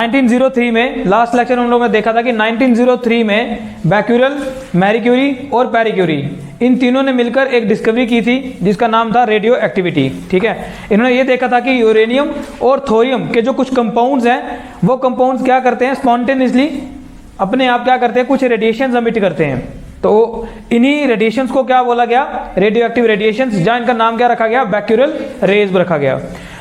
1903 में last lecture में हम लोगों ने देखा था कि 1903 में बैक्यूरेल, मैरी क्यूरी और पैरी क्यूरी इन तीनों ने मिलकर एक डिस्कवरी की थी जिसका नाम था रेडियो एक्टिविटी। ठीक है, इन्होंने ये देखा था कि यूरेनियम और थोरियम के जो कुछ कंपाउंड्स हैं वो कंपाउंड्स क्या करते हैं, स्पॉन्टेनियसली अपने आप क्या करते हैं, कुछ रेडिएशन एमिट करते हैं। तो इन्हीं रेडिएशंस को क्या बोला गया, रेडियो एक्टिव रेडिएशंस, जहां इनका नाम क्या रखा गया, बैक्यूरेल रेज रखा गया।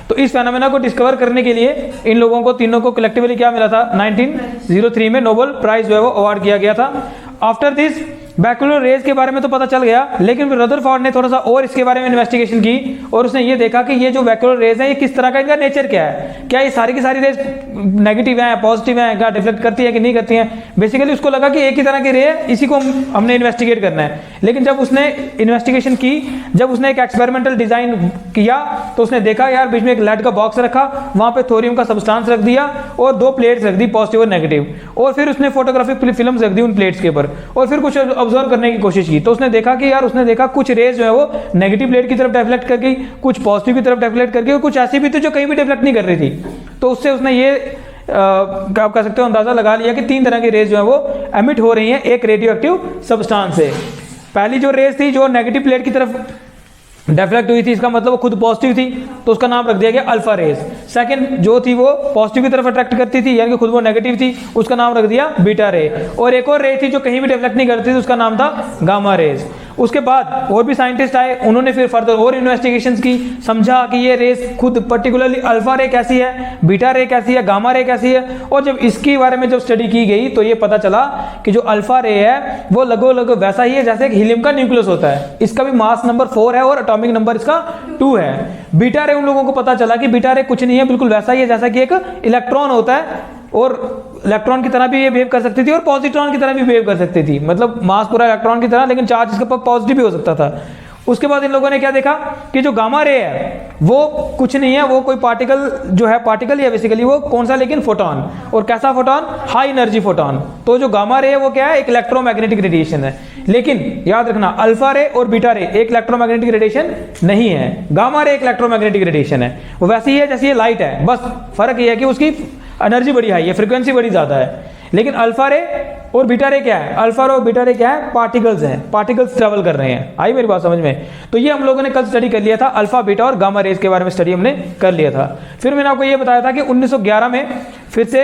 तो इस फेनोमेना को डिस्कवर करने के लिए इन लोगों को तीनों को कलेक्टिवली क्या मिला था, 1903 में नोबेल प्राइज जो है वो अवार्ड किया गया था। आफ्टर दिस बैक्यूलर रेज के बारे में तो पता चल गया, लेकिन रदरफोर्ड ने थोड़ा सा और इसके बारे में इन्वेस्टिगेशन की और उसने ये देखा कि ये जो बैक्यूलर रेज है ये किस तरह का, इनका नेचर क्या है, क्या ये सारी की सारी रेज नेगेटिव है, पॉजिटिव है, क्या डिफ्लेक्ट करती है कि नहीं करती है। बेसिकली उसको लगा कि एक ही तरह की रे है, इसी को हमने इन्वेस्टिगेट करना है। लेकिन जब उसने इन्वेस्टिगेशन की, जब उसने एक एक्सपेरिमेंटल डिजाइन किया तो उसने देखा यार बीच में एक लेड का बॉक्स रखा, वहां पे थोरियम का सब्सटेंस रख दिया और दो प्लेट्स रख दी, पॉजिटिव और नेगेटिव, और फिर उसने फोटोग्राफिक फिल्म रख दी उन प्लेट्स के ऊपर और फिर कुछ ऑब्जर्व करने की कोशिश की। तो उसने देखा कि यार, उसने देखा कुछ रेज जो है वो नेगेटिव प्लेट की तरफ डिफ्लेक्ट कर गई, कुछ पॉजिटिव की तरफ डिफ्लेक्ट कर गई और कुछ ऐसी भी थी जो कहीं भी डिफ्लेक्ट नहीं कर रही थी। तो उससे उसने ये आप कह सकते हो अंदाजा लगा लिया कि तीन तरह की रेज जो है वो एमिट हो रही हैं एक रेडियो एक्टिव सब्सटेंस से। पहली जो रेज थी जो नेगेटिव प्लेट की तरफ डिफ्लेक्ट हुई थी, इसका मतलब वो खुद पॉजिटिव थी तो उसका नाम रख दिया गया अल्फा रेज। सेकंड जो थी वो पॉजिटिव की तरफ अट्रैक्ट करती थी, यानी कि खुद वो नेगेटिव थी, उसका नाम रख दिया बीटा रे। और एक और रे थी जो कहीं भी डिफ्लेक्ट नहीं करती थी, उसका नाम था गामा रेज। उसके बाद और भी साइंटिस्ट आए, उन्होंने फिर फर्दर और इन्वेस्टिगेशंस की, समझा कि ये रेस खुद पर्टिकुलरली अल्फा रे कैसी है, बीटा रे कैसी है, गामा रे कैसी है। और जब इसके बारे में जब स्टडी की गई तो ये पता चला कि जो अल्फा रे है वो लगभग वैसा ही है जैसे एक हीलियम का न्यूक्लियस होता है, इसका भी मास नंबर 4 है और एटॉमिक नंबर इसका 2 है। बीटा रे उन लोगों को पता चला कि बीटा रे कुछ नहीं है, बिल्कुल वैसा ही है जैसा कि एक इलेक्ट्रॉन होता है, और इलेक्ट्रॉन की तरह भी ये बिहेव कर सकती थी और पॉजिट्रॉन की तरह भी बिहेव कर सकती थी, मतलब मास पूरा इलेक्ट्रॉन की तरह, लेकिन चार्ज इसके ऊपर पॉजिटिव भी हो सकता था। उसके बाद इन लोगों ने क्या देखा कि जो गामा रे है वो कुछ नहीं है, वो कोई पार्टिकल जो है, पार्टिकल है बेसिकली, वो कौन सा, लेकिन फोटोन। और कैसा फोटोन, हाई एनर्जी फोटोन। तो जो गामा रे है वो क्या है, एक इलेक्ट्रोमैग्नेटिक रेडिएशन है। लेकिन याद रखना अल्फा रे और बीटा रे एक इलेक्ट्रोमैग्नेटिक रेडिएशन नहीं है, गामा रे एक इलेक्ट्रोमैग्नेटिक रेडिएशन है। वो वैसी ही है जैसे ये लाइट है, बस फर्क ये है कि उसकी एनर्जी बड़ी हाई है, फ्रीक्वेंसी बड़ी ज्यादा है। लेकिन अल्फा रे और बीटा रे क्या है, अल्फा रे और बीटा रे क्या है, पार्टिकल्स हैं, पार्टिकल्स ट्रेवल कर रहे हैं। आई मेरी बात समझ में? तो ये हम लोगों ने कल स्टडी कर लिया था, अल्फा बीटा और गामा रेज के बारे में स्टडी हमने कर लिया था। फिर मैंने आपको ये बताया था कि 1911 में फिर से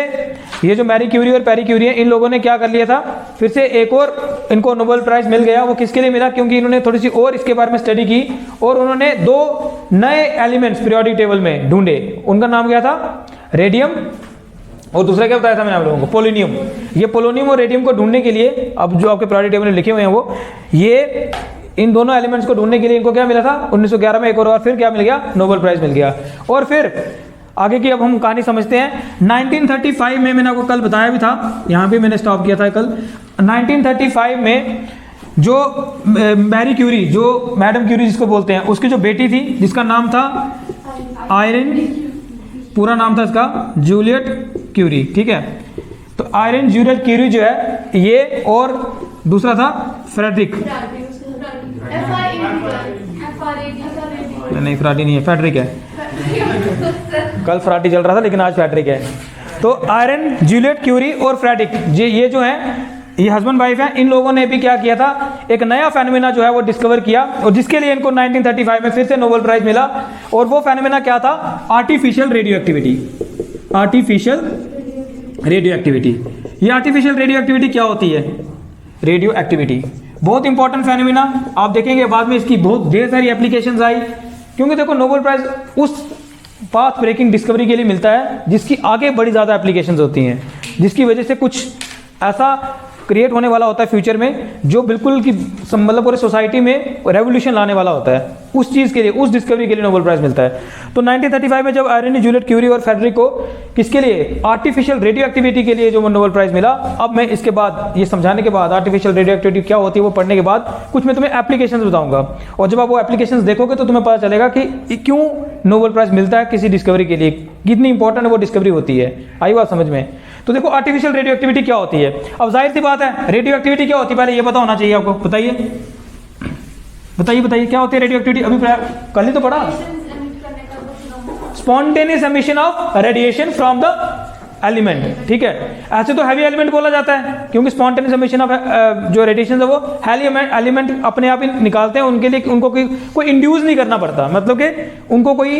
ये जो मैरी क्यूरी और पैरी क्यूरी है, इन लोगों ने क्या कर लिया था, फिर से एक और इनको नोबेल प्राइज मिल गया। वो किसके लिए मिला, क्योंकि इन्होंने थोड़ी सी और इसके बारे में स्टडी की और उन्होंने 2 नए एलिमेंट्स पीरियोडिक टेबल में ढूंढे। उनका नाम क्या था, रेडियम, और दूसरा क्या बताया था मैंने आप लोगों को, पोलोनियम। ये पोलोनियम और रेडियम को ढूंढने के लिए अब जो आपके पीरियोडिक टेबल में लिखे हुए हैं वो ये इन दोनों एलिमेंट्स को ढूंढने के लिए इनको क्या मिला था 1911 में एक और फिर क्या मिल गया, नोबेल प्राइज मिल गया। और फिर आगे की अब हम कहानी समझते हैं। 1935 में मैंने आपको कल बताया भी था, यहाँ भी मैंने स्टॉप किया था कल। 1935 में जो मैरी क्यूरी, जो मैडम क्यूरी जिसको बोलते हैं, उसकी जो बेटी थी जिसका नाम था आयरन, पूरा नाम था इसका जूलियट क्यूरी। ठीक है, तो आयरन जूलियट क्यूरी जो है ये, और दूसरा था फ्रेडरिक, नहीं फ्राडी नहीं है, फेडरिक है। कल फ्राडी चल रहा था लेकिन आज फेडरिक है। तो आयरन जूलियट क्यूरी और फ्रेडरिक ये जो है, ये हस्बैंड वाइफ है। इन लोगों ने भी क्या किया था, एक नया फेनोमेना जो है वो डिस्कवर किया और जिसके लिए इनको 1935 में फिर से नोबेल प्राइज मिला। और वो फेनोमेना क्या था, artificial radio activity. Artificial radio activity, ये आर्टिफिशियल रेडियो एक्टिविटी क्या होती है, रेडियो एक्टिविटी बहुत इंपॉर्टेंट फेनोमेना। आप देखेंगे बाद में इसकी बहुत ढेर सारी एप्लीकेशंस आई, क्योंकि देखो नोबेल प्राइज उस पाथ ब्रेकिंग डिस्कवरी के लिए मिलता है जिसकी आगे बड़ी ज्यादा एप्लीकेशंस होती हैं, जिसकी वजह से कुछ ऐसा क्रिएट होने वाला होता है फ्यूचर में जो बिल्कुल की मतलब पूरे सोसाइटी में रेवोल्यूशन लाने वाला होता है। उस चीज के लिए, उस डिस्कवरी के लिए नोबेल प्राइज मिलता है। तो 1935 में जब आयरन जूलियट क्यूरी और फेडरिक को किसके लिए, आर्टिफिशियल रेडियो एक्टिविटी के लिए जो नोबेल प्राइज मिला। अब मैं इसके बाद ये समझाने के बाद, आर्टिफिशियल रेडियो एक्टिविटी क्या होती है वो पढ़ने के बाद कुछ मैं तुम्हें एप्लीकेशंस बताऊंगा, और जब आप वो एप्लीकेशंस देखोगे तो तुम्हें पता चलेगा कि क्यों नोबेल प्राइज मिलता है किसी डिस्कवरी के लिए, कितनी इंपॉर्टेंट वो डिस्कवरी होती है। आई बात समझ में? तो देखो आर्टिफिशियल रेडियो एक्टिविटी क्या होती है। अब जाहिर सी बात है, रेडियो एक्टिविटी क्या होती है पहले ये पता होना चाहिए आपको। बताइए बताइए बताइए क्या होती है रेडियो एक्टिविटी, अभी कल ही तो पढ़ा। Spontaneous emission of radiation from the element, ठीक है। ऐसे तो हैवी एलिमेंट बोला जाता है क्योंकि स्पॉन्टेनियस एमिशन ऑफ जो रेडिएशन है वो हैवी एलिमेंट अपने आप ही निकालते हैं, उनके लिए उनको कोई इंड्यूस नहीं करना पड़ता, मतलब कि उनको कोई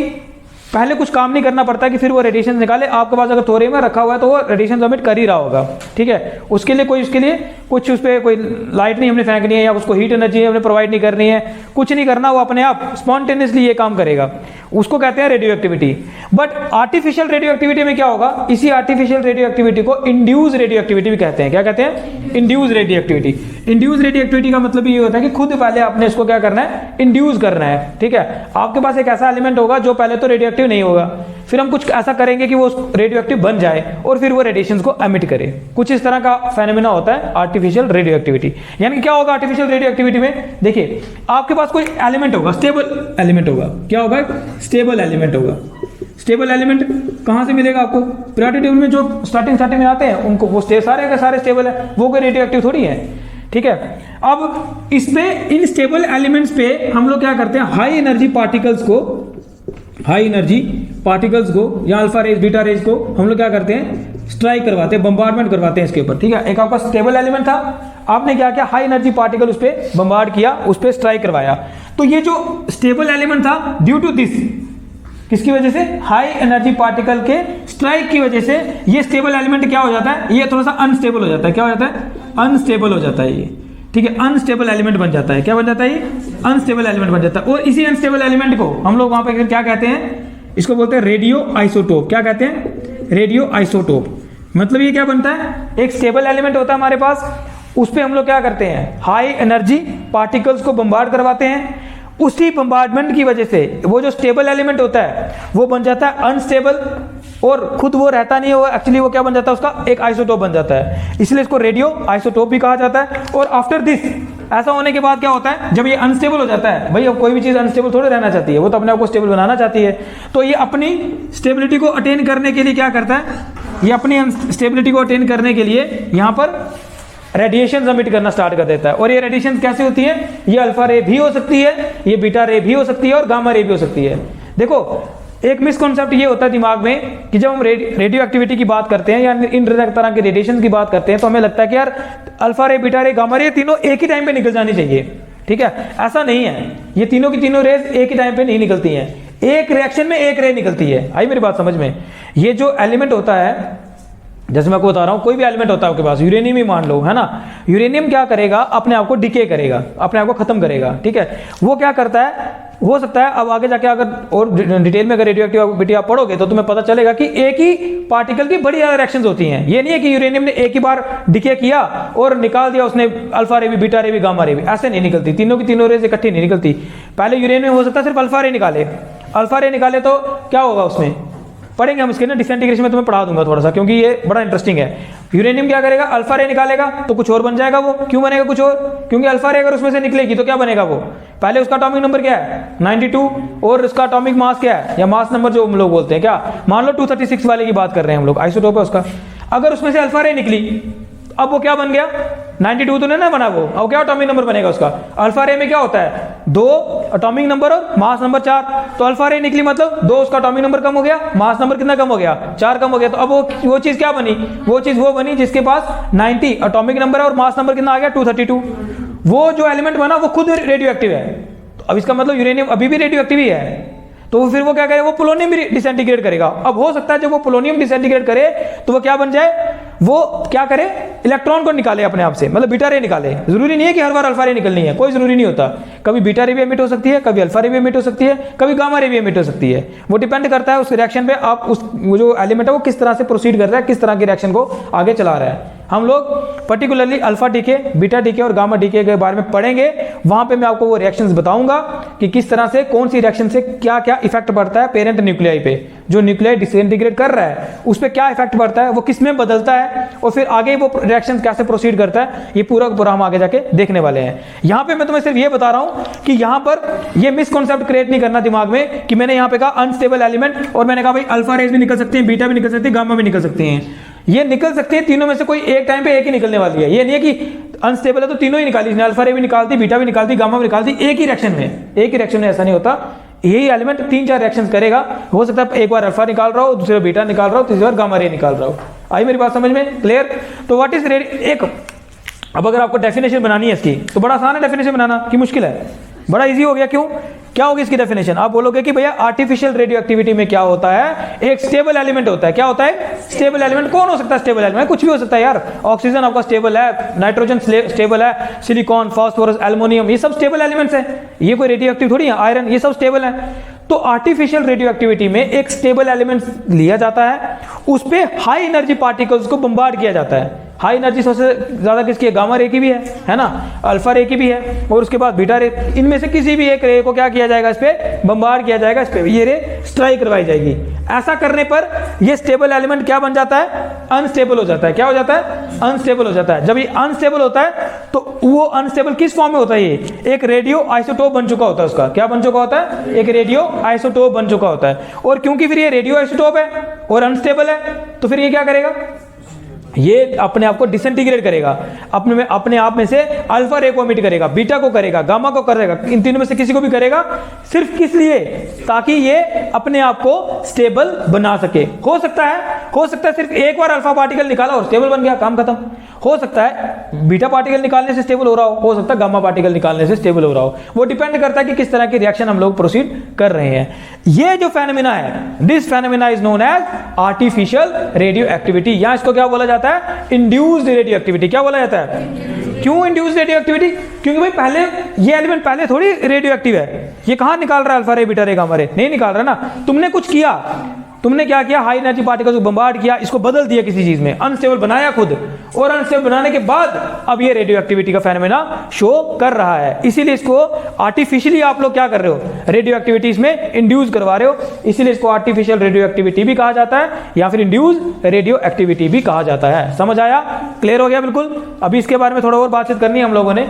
पहले कुछ काम नहीं करना पड़ता कि फिर वो रेडिएशन निकाले। आपके पास अगर थोड़े में रखा हुआ है तो वो रेडिएशन एमिट कर ही रहा होगा, ठीक है। उसके लिए कुछ उस पर कोई लाइट नहीं हमने फेंकनी है या उसको हीट एनर्जी हमने प्रोवाइड नहीं करनी है, कुछ नहीं करना, वो अपने आप स्पॉन्टेनियसली ये काम करेगा, उसको कहते हैं radio activity. But artificial radio activity में क्या होगा, इसी आर्टिफिशियल रेडियो एक्टिविटी को इंड्यूस रेडियो एक्टिविटी भी कहते हैं। क्या कहते हैं? Induce radio activity. Induce radio activity का मतलब ये होता है कि खुद पहले आपने इसको क्या करना है, इंड्यूस करना है, ठीक है। आपके पास एक ऐसा एलिमेंट होगा जो पहले तो रेडियो एक्टिव नहीं होगा, फिर हम कुछ ऐसा करेंगे कि वो रेडियो एक्टिव बन जाए और फिर वो रेडिएशंस को एमिट करे। कुछ इस तरह का फेनोमेना होता है आर्टिफिशियल रेडियो एक्टिविटी। यानी क्या होगा आर्टिफिशियल रेडियो एक्टिविटी में, देखिए आपके पास कोई एलिमेंट होगा, स्टेबल एलिमेंट होगा। क्या होगा? स्टेबल एलिमेंट होगा। स्टेबल एलिमेंट कहां से मिलेगा आपको? पीरियोडिक टेबल में जो स्टार्टिंग में आते हैं उनको, वो सारे के सारे स्टेबल है, वो कोई रेडियो एक्टिव थोड़ी है, ठीक है। अब इस पे इन स्टेबल एलिमेंट्स पे हम लोग क्या करते हैं, हाई एनर्जी पार्टिकल्स को या अल्फा रेज बीटा रेज को हम लोग क्या करते हैं, स्ट्राइक करवाते हैं, बम्बार्डमेंट करवाते हैं इसके ऊपर, ठीक है। एक आपका स्टेबल एलिमेंट था, आपने क्या किया, हाई एनर्जी पार्टिकल उस पर बम्बार्ड किया, उस पर स्ट्राइक करवाया। तो ये जो स्टेबल एलिमेंट था, ड्यू टू दिस, किसकी वजह से, हाई एनर्जी पार्टिकल के स्ट्राइक की वजह से ये स्टेबल एलिमेंट क्या हो जाता है, ये थोड़ा सा अनस्टेबल हो जाता है। क्या हो जाता है? अनस्टेबल हो जाता है ये, ठीक है। अनस्टेबल एलिमेंट बन जाता है। क्या बन जाता है? ये अनस्टेबल एलिमेंट बन जाता है। और इसी अनस्टेबल एलिमेंट को हम लोग वहां पे क्या कहते हैं, इसको बोलते हैं रेडियो आइसोटोप। क्या कहते हैं? Radio isotope. मतलब ये क्या बनता है, एक स्टेबल एलिमेंट होता है हमारे पास, उस पर हम लोग क्या करते हैं, हाई एनर्जी पार्टिकल्स को बम्बार्ड करवाते हैं। उसी बम्बार्डमेंट की वजह से वो जो स्टेबल एलिमेंट होता है वो बन जाता है अनस्टेबल, और खुद वो रहता नहीं है, वो एक्चुअली वो क्या बन जाता है, उसका एक आइसोटोप बन जाता है। इसलिए इसको रेडियो आइसोटोप भी कहा जाता है। और आफ्टर दिस, ऐसा होने के बाद क्या होता है, जब ये अनस्टेबल हो जाता है, भाई अब कोई भी चीज अनस्टेबल थोड़े रहना चाहती है, वो तो अपने आप को स्टेबल बनाना चाहती है। तो ये अपनी स्टेबिलिटी को अटेन करने के लिए क्या करता है, ये अपनी स्टेबिलिटी को अटेन करने के लिए यहाँ पर रेडिएशन एमिट करना स्टार्ट कर देता है। और ये रेडिएशन कैसे होती है, ये अल्फा रे भी हो सकती है, ये बीटा रे भी हो सकती है, और गामा रे भी हो सकती है। देखो एक मिसकॉन्सेप्ट ये होता है दिमाग में कि जब हम रेडियो एक्टिविटी की बात करते हैं या इन तरह के रेडिएशन की बात करते हैं तो हमें लगता है कि यार अल्फा रे बीटा रे गामा रे तीनों एक ही टाइम पे निकल जानी चाहिए, ठीक है। ऐसा नहीं है, ये तीनों की तीनों रेज एक ही टाइम पे नहीं निकलती हैं, एक रिएक्शन में एक रे निकलती है। आई मेरी बात समझ में? ये जो एलिमेंट होता है, जैसे मैं आपको बता रहा हूं, कोई भी एलिमेंट होता है आपके पास, यूरेनियम ही मान लो, है ना। यूरेनियम क्या करेगा, अपने आप को डिके करेगा, अपने आप को खत्म करेगा, ठीक है। वो क्या करता है, हो सकता है अब आगे जाके अगर और डिटेल में अगर रेडियो एक्टिविटी आप पढ़ोगे तो तुम्हें पता चलेगा कि एक ही पार्टिकल की बड़ी ज्यादा रिएक्शंस होती हैं। ये नहीं है कि यूरेनियम ने एक ही बार डिके किया और निकाल दिया उसने अल्फा रे भी बीटा रे भी गामा रे भी, ऐसे नहीं निकलती, तीनों की तीनों रेज इकट्ठी नहीं निकलती। पहले यूरेनियम हो सकता है सिर्फ अल्फा रे निकाले तो क्या होगा उसमें, पढ़ेंगे हम इसके ना डिसइंटीग्रेशन में, तुम्हें पढ़ा दूंगा थोड़ा सा, क्योंकि ये बड़ा इंटरेस्टिंग है। यूरेनियम क्या करेगा, अल्फा रे निकालेगा तो कुछ और बन जाएगा। वो क्यों बनेगा कुछ और, क्योंकि अल्फा रे अगर उसमें से निकलेगी तो क्या बनेगा, वो पहले उसका एटॉमिक नंबर क्या है 92, और उसका एटॉमिक मास क्या है, या मास नंबर जो हम लोग बोलते हैं, क्या मान लो 236 वाले की बात कर रहे हैं हम लोग, आइसोटोप है उसका। अगर उसमें से अल्फा रे निकली, अब वो क्या बन गया, 92 तो नहीं ना बना वो, अब क्या एटॉमिक नंबर बनेगा उसका। अल्फा रे में क्या होता है, 2 एटॉमिक नंबर और मास नंबर 4, तो अल्फा रे निकली मतलब 2 उसका एटॉमिक नंबर कम हो गया, मास नंबर कितना कम हो गया, 4 कम हो गया। तो अब वो चीज क्या बनी, वो चीज वो बनी जिसके पास 90 एटॉमिक नंबर है और मास नंबर कितना आ गया 232। वो जो एलिमेंट बना वो खुद रेडियो एक्टिव है। तो अब इसका मतलब यूरेनियम अभी भी रेडियो एक्टिव ही है। तो फिर वो क्या करेगा, वो पोलोनियम भी डिसइंटीग्रेट करेगा। अब हो सकता है जब वो पोलोनियम डिसइंटीग्रेट करे तो वो क्या बन जाए, वो क्या करे, इलेक्ट्रॉन को निकाले अपने आप से, मतलब बीटा रे निकाले। जरूरी नहीं है कि हर बार अल्फा रे निकलनी है, कोई जरूरी नहीं होता। कभी बीटा रे भी एमिट हो सकती है, कभी अल्फा रे भी एमिट हो सकती है, कभी गामा रे भी एमिट हो सकती है। वो डिपेंड करता है उस रिएक्शन पे, आप उस वो जो एलिमेंट है वो किस तरह से प्रोसीड कर रहा है, किस तरह की रिएक्शन को आगे चला रहा है। हम लोग particularly alpha decay, beta decay और गामा डीके के बारे में पढ़ेंगे। वहां पे मैं आपको वो रिएक्शंस बताऊंगा कि किस तरह से कौन सी रिएक्शन से क्या क्या इफेक्ट पड़ता है पेरेंट न्यूक्लियाई पे। जो न्यूक्लियाई डिसइंटीग्रेट कर रहा है उस पर क्या इफेक्ट पड़ता है, वो किस में बदलता है, और फिर आगे वो रिएक्शन कैसे प्रोसीड करता है, ये पूरा पूरा हम आगे जाके देखने वाले हैं। यहाँ पे मैं तुम्हें सिर्फ ये बता रहा हूँ कि यहाँ पर ये मिसकॉन्सेप्ट क्रिएट नहीं करना दिमाग में कि मैंने यहाँ पे कहा अनस्टेबल एलिमेंट और मैंने कहा भाई अल्फा रेज भी निकल सकती है, बीटा भी निकल सकती है, गामा भी निकल सकती है। ये निकल सकती है, तीनों में से कोई एक टाइम पे एक ही निकलने वाली है। ये नहीं है कि अनस्टेबल है तो तीनों ही निकाली, अल्फा रे भी निकालती, बीटा भी निकालती, गामा भी निकालती, एक ही रिएक्शन में। ऐसा नहीं होता। यही एलिमेंट 3-4 रिएक्शंस करेगा। हो सकता है एक बार अल्फा निकाल रहा हो, दूसरे बीटा निकाल रहा हो, तीसरी बार गामा रे निकाल रहा हो। आई मेरी बात समझ में? क्लियर? तो व्हाट इज एक, अब अगर आपको डेफिनेशन बनानी है इसकी तो बड़ा आसान है डेफिनेशन बनाना, कि मुश्किल है? बड़ा इजी हो गया। क्यों? क्या होगी इसकी डेफिनेशन? आप बोलोगे कि भैया आर्टिफिशियल रेडियो एक्टिविटी में क्या होता है? एक स्टेबल एलिमेंट होता है। क्या होता है? Stable element. कौन हो सकता है स्टेबल एलिमेंट? कुछ भी हो सकता है यार। ऑक्सीजन आपका स्टेबल है, नाइट्रोजन स्टेबल है, सिलिकॉन, फास्फोरस, एल्युमिनियम, ये सब स्टेबल एलिमेंट्स हैं। ये कोई रेडियो एक्टिव थोड़ी है। आयरन, ये सब स्टेबल है। तो आर्टिफिशियल रेडियो एक्टिविटी में एक स्टेबल एलिमेंट लिया जाता है, उस पे हाई एनर्जी पार्टिकल्स को बम्बार्ड किया जाता है। हाई एनर्जी सबसे ज्यादा किसकी है? गामा रे की भी है ना, अल्फा रे की भी है, और उसके बाद बीटा रे। इनमें से किसी भी एक रे को क्या किया जाएगा? इस पे बम्बार्ड किया जाएगा, इस पे ये रे स्ट्राइक करवाई जाएगी। ऐसा करने पर ये स्टेबल एलिमेंट क्या बन जाता है? अनस्टेबल हो जाता है। क्या हो जाता है? अनस्टेबल हो जाता है। जब ये अनस्टेबल होता है तो वो अनस्टेबल किस फॉर्म में होता है? ये एक रेडियो आइसोटोप बन चुका होता है। उसका क्या बन चुका होता है? एक रेडियो आइसोटोप बन चुका होता है। और क्योंकि फिर ये रेडियो आइसोटोप है और अनस्टेबल है, तो फिर ये क्या करेगा? ये अपने आप को डिसइंटीग्रेट करेगा, अपने आप में से अल्फा रे को एमिट करेगा, बीटा को करेगा, गामा को करेगा, इन तीनों में से किसी को भी करेगा। सिर्फ किस लिए? ताकि ये अपने आप को स्टेबल बना सके। हो सकता है सिर्फ एक बार अल्फा पार्टिकल निकाला और स्टेबल बन गया, काम खत्म। हो सकता है बीटा पार्टिकल निकालने से स्टेबल हो रहा हो सकता है गामा पार्टिकल निकालने से स्टेबल हो रहा हो। वो डिपेंड करता है कि किस तरह की रिएक्शन हम लोग प्रोसीड कर रहे हैं। ये जो फेनोमेना है, this phenomena is known as artificial radioactivity. यहां इसको क्या बोला जाता है? Induced radioactivity. क्या बोला जाता है? क्यों इंड्यूस्ड रेडियो एक्टिविटी? क्योंकि भाई पहले ये एलिमेंट पहले थोड़ी रेडियो एक्टिव है। ये कहां निकाल रहा है? अल्फा रे, बीटा रे, गामा रे नहीं निकाल रहा ना। तुमने कुछ किया, तुमने क्या किया? हाई एनर्जी पार्टिकल्स को बम्बार्ड किया, इसको बदल दिया किसी चीज में, अनस्टेबल बनाया खुद, और अनस्टेबल बनाने के बाद अब ये रेडियो एक्टिविटी का फेनोमेना शो कर रहा है। इसीलिए इसको आर्टिफिशियली आप लोग क्या कर रहे हो? रेडियो एक्टिविटी इसमें इंड्यूस करवा रहे हो। इसीलिए इसको आर्टिफिशियल रेडियो एक्टिविटी भी कहा जाता है, या फिर इंड्यूस रेडियो एक्टिविटी भी कहा जाता है। समझ आया? क्लियर हो गया बिल्कुल? अभी इसके बारे में थोड़ा और बातचीत करनी है हम लोगों ने।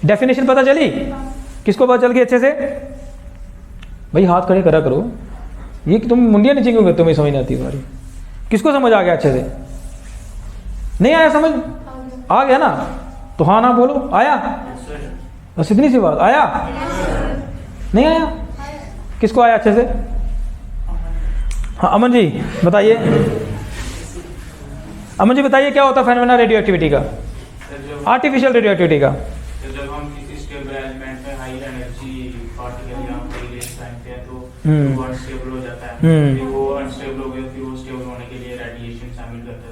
डेफिनेशन पता चली? किसको पता चल गई अच्छे से? भाई हाथ खड़े करा करो। ये तुम मुंडिया नीचे क्यों करते हो? तुम्हें समझ नहीं आती तुम्हारी। किसको समझ आ गया अच्छे से? नहीं आया समझ? आ गया ना? तो हाँ ना बोलो। आया? बस इतनी सी बात। आया? नहीं आया? किसको आया अच्छे से? हाँ अमन जी बताइए। अमन जी बताइए क्या होता है फेनोमेना रेडियो एक्टिविटी का, आर्टिफिशियल रेडियो एक्टिविटी का? जब हम किसी स्टेबल एलिमेंट में हाई एनर्जी पार्टिकल या रेडिएशन डालते हैं तो वो अनस्टेबल हो जाता है। फिर वो अनस्टेबल हो गया, फिर वो स्टेबल होने के लिए रेडिएशन शामिल करता है।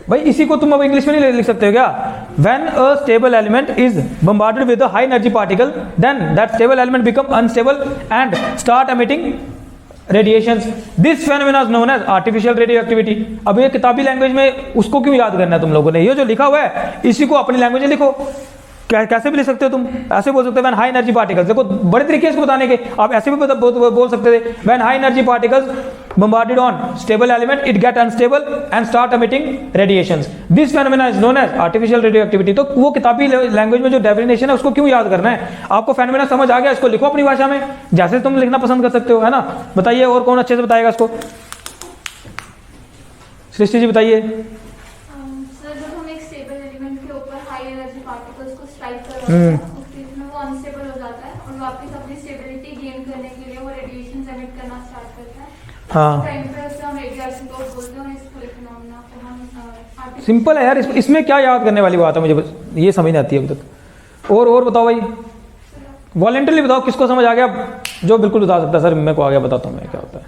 भाई इसी को तुम अब इंग्लिश में नहीं लिख सकते हो क्या? When a stable element is bombarded with a high energy particle, then that stable element become unstable and start emitting radiations. This phenomena is known as artificial radioactivity. अब ये किताबी लैंग्वेज में उसको क्यों याद करना है तुम लोगों ने? ये जो लिखा हुआ है इसी को अपनी लैंग्वेज में लिखो। कैसे भी लिख सकते हो तुम? ऐसे बोल सकते हो व्हेन हाई एनर्जी पार्टिकल्स। देखो बड़े तरीके इसको बताने के, आप ऐसे भी बोल सकते थे when high energy particles bombarded on stable element it get unstable and start emitting radiations. This phenomena is known as artificial radioactivity. तो वो किताबी लैंग्वेज में जो डेफिनेशन है उसको क्यों याद करना है? आपको फेनोमेना समझ आ गया, इसको लिखो अपनी भाषा में जैसे तुम लिखना पसंद कर सकते हो, है ना? बताइए और कौन अच्छे से बताएगा इसको? सृष्टि जी बताइए। सर जब हम एक स्टेबल एलिमेंट के ऊपर हाई एनर्जी पार्टिकल्स को स्ट्राइक करते हैं उस केस में वो अनस्टेबल हो जाता है और वापस अपनी स्टेबिलिटी गेन करने के लिए वो रेडिएशंस एमिट करना स्टार्ट करता है। हाँ टाइम पे उसे हम रेडिएशन बोलते हैं। इस पूरे फिनोमेना को हम सिंपल है यार, इसमें क्या याद करने वाली बात है? मुझे बस ये समझ नहीं आती है अभी तक। और बताओ भाई, वॉलेंटरली बताओ किसको समझ आ गया? जो बिल्कुल बता सकता है सर मेरे को आ गया, बताता हूँ मैं क्या होता है।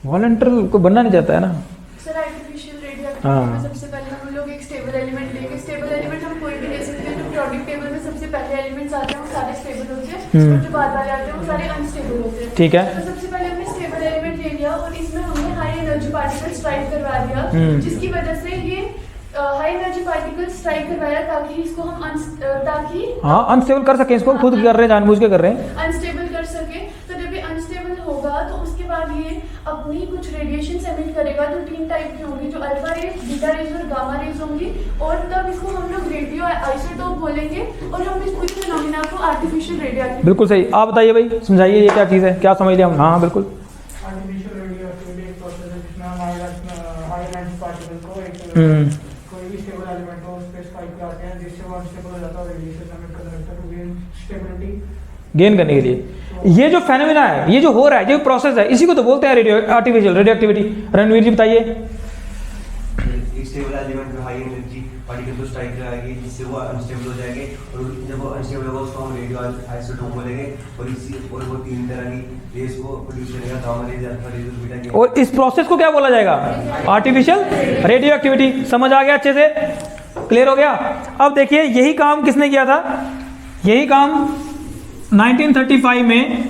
वॉलेंटियर को बनना नहीं चाहता है ना सर। आर्टिफिशियल रेडियो एक्टिविटी में सबसे पहले हम लोग एक स्टेबल एलिमेंट लेंगे। स्टेबल एलिमेंट हम कोई भी ले सकते हैं। जो प्रोडक्ट टेबल में सबसे पहले एलिमेंट्स आते हैं वो सारे स्टेबल होते हैं और जो बाद वाले आते हैं वो सारे अनस्टेबल होते हैं। ठीक है। तो सबसे पहले हमने स्टेबल एलिमेंट ले लिया और इसमें हमने हाई एनर्जी पार्टिकल स्ट्राइक करवा दिया, जिसकी वजह से ये हाई एनर्जी पार्टिकल स्ट्राइक करवाया ताकि इसको हम अनस्टेबल कर सके। इसको खुद कर रहे हैं, जानबूझ के कर रहे हैं, अनस्टेबल कर सके। तो जब ये अनस्टेबल होगा तो उसके बाद ये अपनी कुछ रेडिएशन एमिट करेगा जो 3 टाइप की होंगी, जो अल्फा रेज, बीटा रेज और गामा रेज होंगी। और तब इसको हम लोग रेडियो आइसोटोप बोलेंगे और हम इस पूरी फिनोमेना को आर्टिफिशियल रेडियो एक्टिविटी। बिल्कुल सही। आप बताइए भाई, समझाइए ये क्या चीज़ है, क्या समझ लिया हम? हाँ बिल्कुल। आर्टिफिशियल रेडियो एक्टिविटी एक प्रोसेस है जिसमें हम हाई एनर्जी पार्टिकल को एक कोई भी स्टेबल एलिमेंट हो उस पे स्ट्राइक कराते हैं जिससे वो अनस्टेबल हो जाता है और रेडिएशन एमिट करने लगता है टू गेन स्टेबिलिटी गेन करने के लिए। ये जो फेनोमेना है, ये जो हो रहा है, जो प्रोसेस है, इसी को तो बोलते हैं आर्टिफिशियल रेडियो एक्टिविटी। रणवीर जी बताइए। स्टेबल एलिमेंट में हाई एनर्जी पार्टिकल को स्ट्राइक कराएगी जिससे वो अनस्टेबल हो जाएंगे, और जब वो अनस्टेबल होगा उसको हम रेडियो आइसोटोप बोलेंगे, और वो तीन तरह की रेस को प्रोड्यूस करेगा, गामा रेज, अल्फा रेज और बीटा रेज। और इस प्रोसेस को क्या बोला जाएगा? Artificial radio activity. समझ आ गया अच्छे से? क्लियर हो गया? अब देखिए यही काम किसने किया था? यही काम 1935 में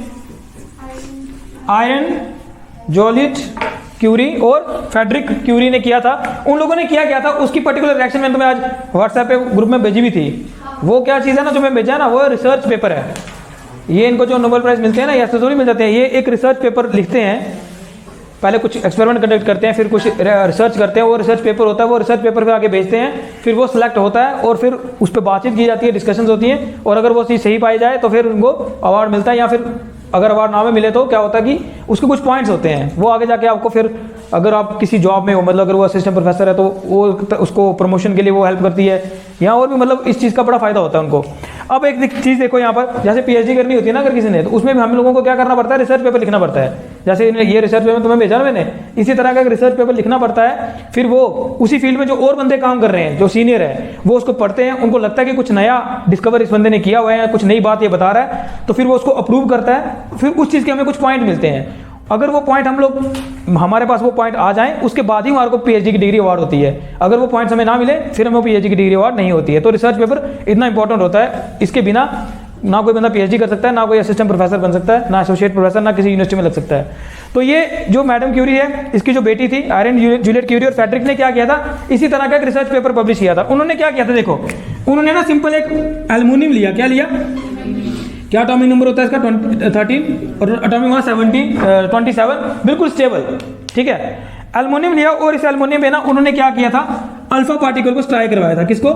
आयरन, जोलिट क्यूरी और फेडरिक क्यूरी ने किया था। उन लोगों ने किया था उसकी पर्टिकुलर रिएक्शन मैंने तुम्हें आज व्हाट्सएप पे ग्रुप में भेजी भी थी। वो क्या चीज़ है ना जो मैं भेजा ना, वो रिसर्च पेपर है। ये इनको जो नोबेल प्राइज मिलते हैं ना, ऐसे थोड़ी मिल जाते हैं। ये एक रिसर्च पेपर लिखते हैं, पहले कुछ एक्सपेरिमेंट कंडक्ट करते हैं, फिर कुछ रिसर्च करते हैं, वो रिसर्च पेपर होता है, वो रिसर्च पेपर फिर आगे भेजते हैं, फिर वो सिलेक्ट होता है और फिर उस पर बातचीत की जाती है, डिस्कशंस होती हैं, और अगर वो चीज़ सही पाई जाए तो फिर उनको अवार्ड मिलता है, या फिर अगर अवार्ड ना में मिले तो क्या होता है कि उसके कुछ पॉइंट्स होते हैं, वो आगे जाके आपको फिर अगर आप किसी जॉब में हो, मतलब अगर वो असिस्टेंट प्रोफेसर है तो वो उसको प्रमोशन के लिए वो हेल्प करती है, या और भी मतलब इस चीज़ का बड़ा फायदा होता है उनको। अब एक चीज़ देखो यहाँ पर, जैसे पीएचडी करनी होती है ना अगर किसी ने, तो उसमें भी हम लोगों को क्या करना पड़ता है? रिसर्च पेपर लिखना पड़ता है। जैसे ये रिसर्च पेपर तुम्हें भेजा ना मैंने, इसी तरह का एक रिसर्च पेपर लिखना पड़ता है। फिर वो उसी फील्ड में जो और बंदे काम कर रहे हैं, जो सीनियर है, वो उसको पढ़ते हैं, उनको लगता है कि कुछ नया डिस्कवर इस बंदे ने किया हुआ है, कुछ नई बात ये बता रहा है, तो फिर वो उसको अप्रूव करता है। फिर उस चीज़ के हमें कुछ पॉइंट मिलते हैं। अगर वो पॉइंट हमारे पास वो पॉइंट आ जाएं, उसके बाद ही हमारे को पीएचडी की डिग्री अवार्ड होती है। अगर वो पॉइंट्स हमें ना मिले फिर हमें पीएचडी की डिग्री अवार्ड नहीं होती है। तो रिसर्च पेपर इतना इंपॉर्टेंट होता है, इसके बिना ना कोई बंदा पीएचडी कर सकता है, ना कोई असिस्टेंट प्रोफेसर बन सकता है, ना एसोसिएट प्रोफेसर, ना किसी यूनिवर्सिटी में लग सकता है। तो ये जो मैडम क्यूरी है, इसकी जो बेटी थी आयरन, जूलियट क्यूरी और फेडरिक ने क्या किया था? इसी तरह का एक रिसर्च पेपर पब्लिश किया था। उन्होंने क्या किया था? देखो, उन्होंने ना सिंपल एक एल्युमिनियम लिया। क्या लिया? क्या एटॉमिक नंबर होता है इसका? 13 और एटॉमिक मास 27, बिल्कुल स्टेबल। ठीक है, एल्युमिनियम लिया और इस एल्युमिनियम में ना उन्होंने क्या किया था? अल्फा पार्टिकल को स्ट्राइक करवाया था। किसको?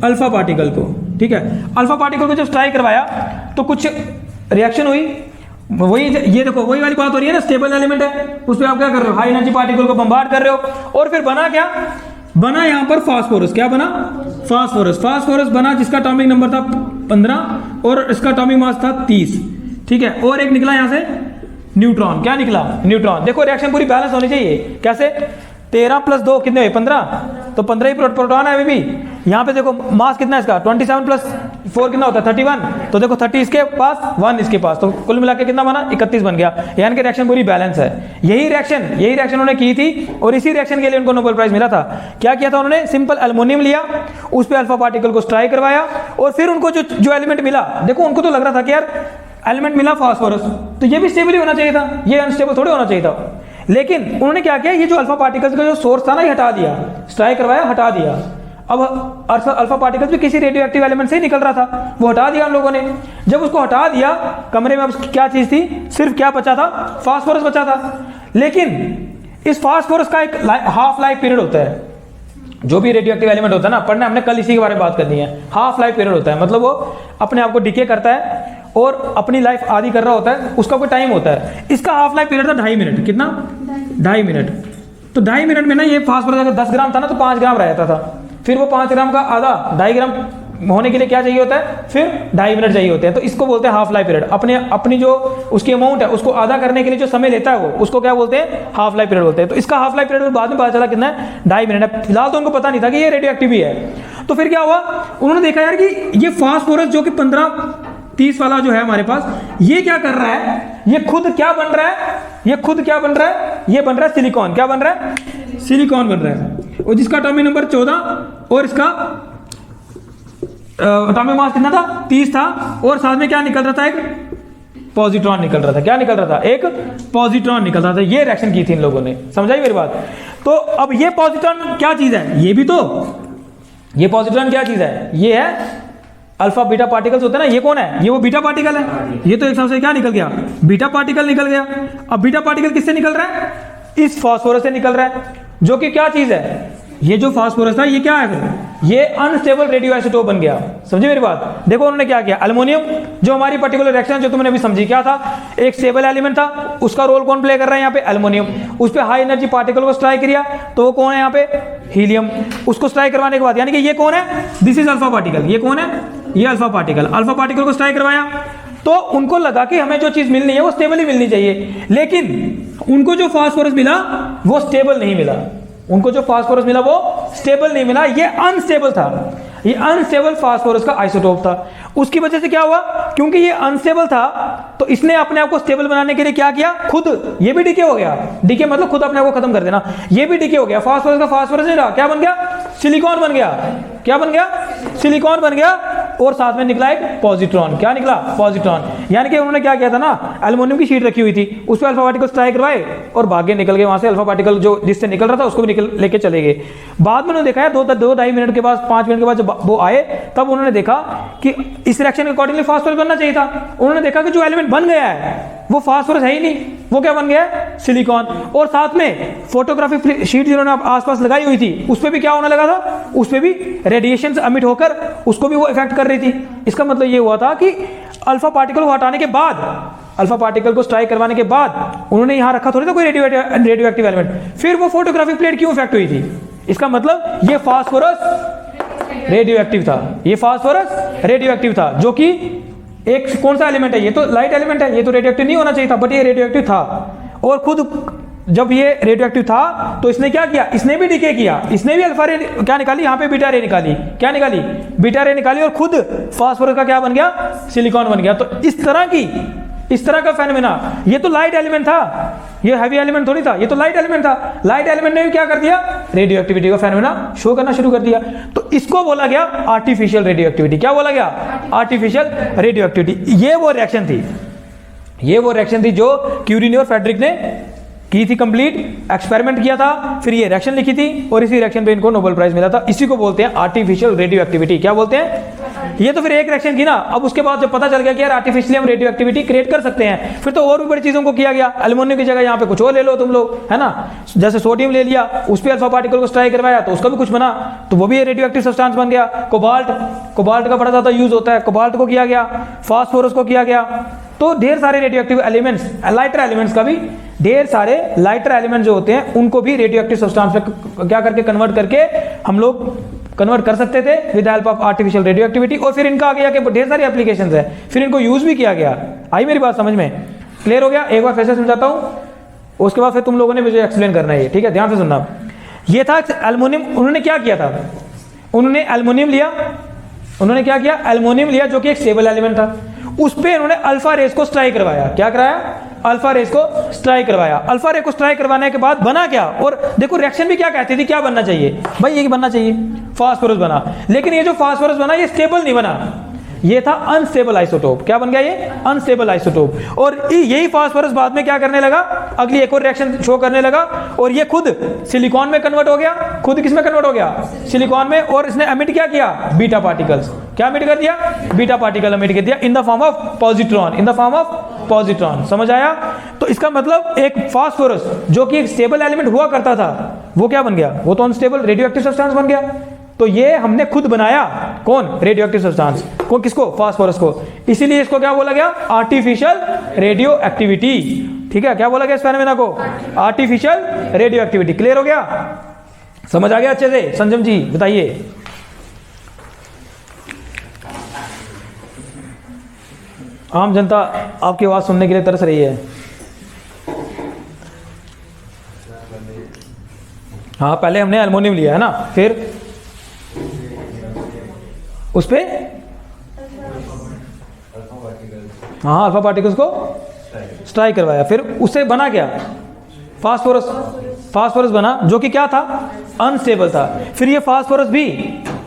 अल्फा पार्टिकल को। ठीक है, अल्फा पार्टिकल को जब स्ट्राइक करवाया तो कुछ रिएक्शन हुई। वही ये देखो, वही वाली बात हो रही है ना, स्टेबल एलिमेंट है, उस पर आप क्या कर रहे हो? हाई एनर्जी पार्टिकल को बम्बार्ड कर रहे हो। और फिर बना क्या? बना यहाँ पर फास्फोरस। क्या बना? फास्फोरस। फास्फोरस बना जिसका एटॉमिक नंबर था 15 और इसका एटॉमिक मास था 30। ठीक है, और एक निकला यहाँ से न्यूट्रॉन। क्या निकला? न्यूट्रॉन। देखो रिएक्शन पूरी बैलेंस होनी चाहिए। कैसे? 13 + 2 कितने हुए? 15। तो 15 ही प्रोटॉन है अभी भी। यहाँ पे देखो मास कितना है इसका? 27 + 4 कितना होता है? 31। तो देखो 30 इसके पास, 1 इसके पास, तो कुल मिला के कितना बना? 31 बन गया। यानी कि रिएक्शन पूरी बैलेंस है। यही रिएक्शन उन्होंने की थी और इसी रिएक्शन के लिए उनको नोबेल प्राइज मिला था। क्या किया था उन्होंने? सिंपल एल्युमिनियम लिया, उस पर अल्फा पार्टिकल को स्ट्राइक करवाया और फिर उनको जो एलिमेंट मिला, देखो उनको तो लग रहा था कि यार एलिमेंट मिला फास्फोरस, तो ये भी स्टेबल ही होना चाहिए था, ये अनस्टेबल थोड़ी होना चाहिए था। लेकिन उन्होंने क्या किया? ये जो अल्फा पार्टिकल्स का जो सोर्स था ना, ये हटा दिया, स्ट्राइक करवाया, हटा दिया। अब अल्फा पार्टिकल्स भी किसी रेडियो एक्टिव एलिमेंट से ही निकल रहा था, वो हटा दिया उन लोगों ने। जब उसको हटा दिया, कमरे में अब क्या चीज थी? सिर्फ क्या बचा था? फास्फोरस बचा था। लेकिन इस फास्फोरस का एक हाफ लाइफ पीरियड होता है। जो भी रेडियो एक्टिव एलिमेंट होता है ना, पढ़ना हमने कल इसी के बारे में बात करनी है। हाफ लाइफ पीरियड होता है, मतलब वो अपने आप को डिके करता है और अपनी लाइफ आधी कर रहा होता है, उसका कोई टाइम होता है। इसका हाफ लाइफ पीरियड था 2.5 मिनट। कितना? 2.5 मिनट। तो 2.5 मिनट में ना ये फास्फोरस अगर 10 ग्राम था ना तो 5 ग्राम रह जाता था। फिर वो 5 ग्राम का आधा 2.5 ग्राम होने के लिए क्या चाहिए होता है? फिर 2.5 मिनट चाहिए होते हैं। तो इसको बोलते हैं हाफ लाइफ पीरियड। अपनी जो उसकी अमाउंट है उसको आधा करने के लिए जो समय लेता है वो, उसको क्या बोलते हैं? हाफ लाइफ पीरियड बोलते हैं। तो इसका हाफ लाइफ पीरियड बाद में पता चला कितना है? 2.5 मिनट है। फिलहाल तो उनको पता नहीं था कि ये रेडियो एक्टिव ही है। तो फिर क्या हुआ? उन्होंने देखा यार कि ये फास्फोरस जो कि 15-30 वाला जो है हमारे पास, ये क्या कर रहा है? ये खुद क्या बन रहा है? ये बन रहा है सिलिकॉन। क्या बन रहा है? सिलिकॉन बन रहा है। और जिसका एटॉमिक नंबर 14 और इसका एटॉमिक मास कितना था? 30 था। और साथ में क्या निकल रहा था? एक पॉजिट्रॉन निकल रहा था। क्या निकल रहा था? एक पॉजिट्रॉन निकल रहा था। ये रिएक्शन की थी इन लोगों ने। समझाई मेरी बात? तो अब ये पॉजिट्रॉन क्या चीज है? ये भी तो, ये पॉजिट्रॉन क्या चीज है? ये है अल्फा बीटा पार्टिकल्स होते हैं ना। ये कौन है? ये वो बीटा पार्टिकल है। ये तो एक हिसाब से क्या निकल गया? बीटा पार्टिकल निकल गया। अब बीटा पार्टिकल किससे निकल रहा है? इस फास्फोरस से निकल रहा है, जो कि क्या चीज है? ये जो फास्फोरस था ये क्या है? ये अनस्टेबल रेडियो आइसोटोप बन गया। समझे मेरी बात? देखो उन्होंने क्या किया? एल्युमिनियम जो हमारी पर्टिकुलर रिएक्शन जो तुमने अभी समझी, क्या था? एक स्टेबल एलिमेंट था, उसका रोल कौन प्ले कर रहा है यहाँ पे? एल्युमिनियम। उस पे हाई एनर्जी पार्टिकल को स्ट्राइक किया, तो वो कौन है यहाँ पे? हीलियम। उसको स्ट्राइक करवाने के बाद, यानी कि ये कौन है? This is alpha particle. ये कौन है? ये अल्फा पार्टिकल। अल्फा पार्टिकल को स्ट्राइक करवाया, तो उनको लगा कि हमें जो चीज मिलनी है वो स्टेबल ही मिलनी चाहिए, लेकिन उनको जो फास्फोरस मिला वो स्टेबल नहीं मिला, उनको जो फास्फोरस मिला वो स्टेबल नहीं मिला, ये अनस्टेबल था, ये अनस्टेबल फास्फोरस का आइसोटोप था। उसकी वजह से क्या हुआ, क्योंकि ये अनस्टेबल था तो इसने अपने आप को स्टेबल बनाने के लिए क्या किया, खुद ये भी डीके हो गया, डीके मतलब खुद अपने आप को खत्म कर देना, ये भी डीके हो गया, फास्फोरस का फास्फोरस नहीं रहा, क्या बन गया, सिलिकॉन बन गया, क्या बन गया, सिलिकॉन बन गया, और साथ में निकला एक पॉजिट्रॉन, क्या निकला, पॉजिट्रॉन। यानी कि उन्होंने क्या किया था ना, एल्युमिनियम की शीट रखी हुई थी, उस पर अल्फा पार्टिकल स्ट्राइक करवाए और भागे निकल गए वहां से, अल्फा पार्टिकल जो जिससे निकल रहा था उसको भी निकल लेके चले गए। बाद में उन्होंने देखा है 2-2.5 मिनट के बाद, 5 मिनट के बाद जब वो आए तब उन्होंने देखा कि इस रिएक्शन के अकॉर्डिंगली फास्फोरस बनना चाहिए था। उन्होंने देखा कि जो एलिमेंट बन गया है वो फास्फोरस है ही नहीं, वो क्या बन गया है, सिलिकॉन। और साथ में फोटोग्राफी शीट जिन्होंने आसपास लगाई हुई थी उस पर भी क्या होने लगा था, उस पर भी रेडिएशन अमिट होकर उसको भी वो इफेक्ट कर रही थी। इसका मतलब ये हुआ था कि अल्फा पार्टिकल को हटाने के बाद, अल्फा पार्टिकल को स्ट्राइक करवाने के बाद उन्होंने यहां रखा थोड़ी था कोई रेडियो एक्टिव एलिमेंट, फिर वो फोटोग्राफिक प्लेट क्यों इफेक्ट हुई थी, इसका मतलब ये फास्फोरस रेडियो एक्टिव था, ये फास्फोरस रेडियो एक्टिव था, जो कि एक कौन सा एलिमेंट है, ये तो लाइट एलिमेंट है, ये तो रेडियो एक्टिव नहीं होना चाहिए था, बट ये रेडियो एक्टिव था। और खुद जब ये रेडियो एक्टिव था तो इसने क्या किया, इसने भी डिके किया, इसने भी अल्फा रे क्या निकाली, यहाँ पे बीटा रे निकाली, क्या निकाली, बीटा रे निकाली, और खुद फास्फोरस का क्या बन गया, सिलिकॉन बन गया। तो इस तरह का फेनोमेना, ये तो लाइट एलिमेंट था, ये हैवी एलिमेंट थोड़ी था, ये तो लाइट एलिमेंट था, लाइट एलिमेंट ने भी क्या कर दिया, रेडियो एक्टिविटी का फेनोमेना शो करना शुरू कर दिया। तो इसको बोला गया आर्टिफिशियल रेडियो एक्टिविटी, क्या बोला गया, आर्टिफिशियल रेडियो एक्टिविटी। ये वो रिएक्शन थी, ये वो रिएक्शन थी जो क्यूरी ने और फेडरिक ने की थी, कंप्लीट एक्सपेरिमेंट किया था, फिर ये रिएक्शन लिखी थी और इसी रिएक्शन पे इनको नोबेल प्राइज मिला था। इसी को बोलते हैं आर्टिफिशियल रेडियो एक्टिविटी, क्या बोलते हैं, ये तो फिर एक रिएक्शन थी ना। अब उसके बाद जब पता चल गया कि यार आर्टिफिशियली हम रेडियो एक्टिविटी क्रिएट कर सकते हैं, फिर तो और भी बड़ी चीजों को किया गया, एल्युमिनियम की जगह यहाँ पे कुछ और ले लो तुम लोग, है ना, जैसे सोडियम ले लिया, उस पर अल्फा पार्टिकल को स्ट्राइक करवाया तो उसका भी कुछ बना, तो वो भी रेडियो एक्टिव सब्सटेंस बन गया। कोबाल्ट का बड़ा ज्यादा यूज होता है, कोबाल्ट को किया गया, फास्फोरस को किया गया। तो ढेर सारे radio active elements, lighter elements का भी, ढेर सारे लाइटर एलिमेंट जो होते हैं उनको भी रेडियो एक्टिव सब्सटेंस में क्या करके कन्वर्ट करके हम लोग कन्वर्ट कर सकते थे with help of artificial radio activity. और फिर इनका आ गया कि ढेर सारी एप्लीकेशंस है, फिर इनको यूज भी किया गया। आई मेरी बात समझ में, क्लियर हो गया, एक बार फिर से समझाता हूं, उसके बाद फिर तुम लोगों ने मुझे एक्सप्लेन करना है, ठीक है, ध्यान से सुनना। ये था एल्युमिनियम, उन्होंने क्या किया था, उन्होंने एल्युमिनियम लिया, उन्होंने क्या किया, एल्युमिनियम लिया जो कि एक स्टेबल एलिमेंट था, उस पे उन्होंने अल्फा रेस को स्ट्राइक करवाया, क्या कराया, अल्फा रेस को स्ट्राइक करवाया। अल्फा रे को स्ट्राइक करवाने के बाद बना क्या, और देखो रिएक्शन भी क्या कहती थी, क्या बनना चाहिए भाई, ये बनना चाहिए फास्फोरस बना, लेकिन ये जो फास्फोरस बना ये स्टेबल नहीं बना, ये था अनस्टेबल आइसोटोप। क्या बन गया, ये अनस्टेबल आइसोटोप। और यही फास्फोरस बाद में क्या करने लगा, अगली एक और रिएक्शन शो करने लगा, और ये खुद सिलिकॉन में कन्वर्ट हो गया, खुद किस में कन्वर्ट हो गया, सिलिकॉन में, और इसने एमिट क्या किया, बीटा पार्टिकल्स, क्या एमिट कर दिया, बीटा पार्टिकल एमिट कर दिया in the form of positron, in the form of positron. समझ आया। तो इसका मतलब एक फास्फोरस जो कि एक स्टेबल एलिमेंट हुआ करता था वो क्या बन गया, वो तो अनस्टेबल रेडियो एक्टिव सब्सटेंस बन गया। तो ये हमने खुद बनाया, कौन, रेडियो एक्टिव सब्सटेंस को, किसको, फास्फोरस को। इसीलिए इसको क्या बोला गया, आर्टिफिशियल रेडियो एक्टिविटी। ठीक है, क्या बोला गया इस फेनोमेना को, आर्टिफिशियल रेडियो एक्टिविटी। क्लियर हो गया, समझ आ गया अच्छे से। संजम जी बताइए। आम जनता आपकी आवाज सुनने के लिए तरस रही है। हाँ, पहले हमने एल्युमिनियम लिया है ना, फिर उस पे हाँ अल्फा पार्टिकल्स को स्ट्राइक करवाया, फिर उससे बना क्या, फास्फोरस, फास्फोरस बना जो कि क्या था, अनस्टेबल था। फिर ये फास्फोरस भी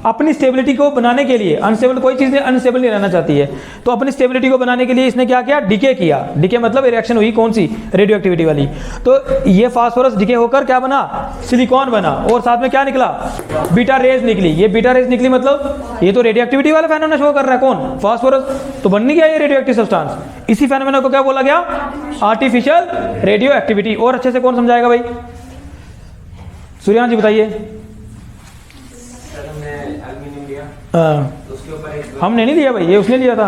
अपनी स्टेबिलिटी को बनाने के लिए, अनस्टेबल कोई चीज़ अनस्टेबल नहीं रहना चाहती है, तो अपनी स्टेबिलिटी को बनाने के लिए इसने क्या किया, डिके किया। डिके मतलब रिएक्शन हुई कौन सी, रेडियो एक्टिविटी वाली। तो ये फास्फोरस डिके होकर क्या बना, सिलिकॉन बना, और साथ में क्या निकला, बीटा रेज निकली। ये बीटा रेज निकली मतलब ये तो रेडियो एक्टिविटी वाला फेनोमेना शो कर रहा है, कौन, फास्फोरस। तो बननी क्या ये रेडियो एक्टिव सब्सटेंस। इसी फेनोमेना को क्या बोला गया, आर्टिफिशियल रेडियो एक्टिविटी। और अच्छे से कौन समझाएगा भाई, सूर्यान जी बताइए। हमने नहीं लिया भाई, ये उसने लिया था,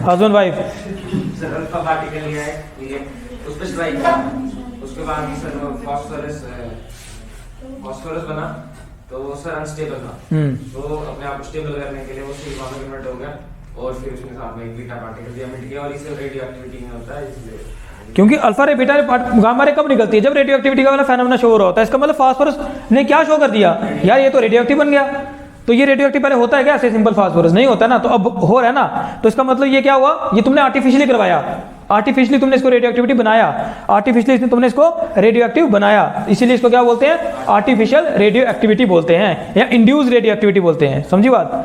husband wife. Sir alpha particle लिया है, ठीक है, उस पे स्ट्राइक किया, उसके बाद सर फास्फोरस बना, तो वो सर अनस्टेबल था, तो अपने आप स्टेबल करने के लिए वो सिलिकॉन में कन्वर्ट हो गया, और फिर उसके साथ में एक बीटा पार्टिकल दिया मिट गया, और इसे रेडियो एक्टिविटी में होता है इसलिए। क्योंकि अल्फा रे बीटा रे गामा रे कब निकलती है? जब रेडियो एक्टिविटी का वाला फेनोमेना शो हो रहा होता है। इसका मतलब फास्फोरस ने क्या शो कर दिया यार, ये तो रेडियो एक्टिव बन गया। तो ये रेडियो एक्टिव पहले होता है क्या ऐसे सिंपल फास्फोरस? नहीं होता ना, तो अब हो रहा है ना। तो इसका मतलब ये क्या हुआ, ये तुमने आर्टिफिशियली करवाया, आर्टिफिशियली तुमने इसको रेडियो एक्टिविटी बनाया, आर्टिफिशियली तुमने इसको रेडियो एक्टिव बनाया, इसीलिए इसको क्या बोलते हैं? आर्टिफिशियल रेडियो एक्टिविटी बोलते हैं या इंड्यूस रेडियो एक्टिविटी बोलते हैं। समझी बात?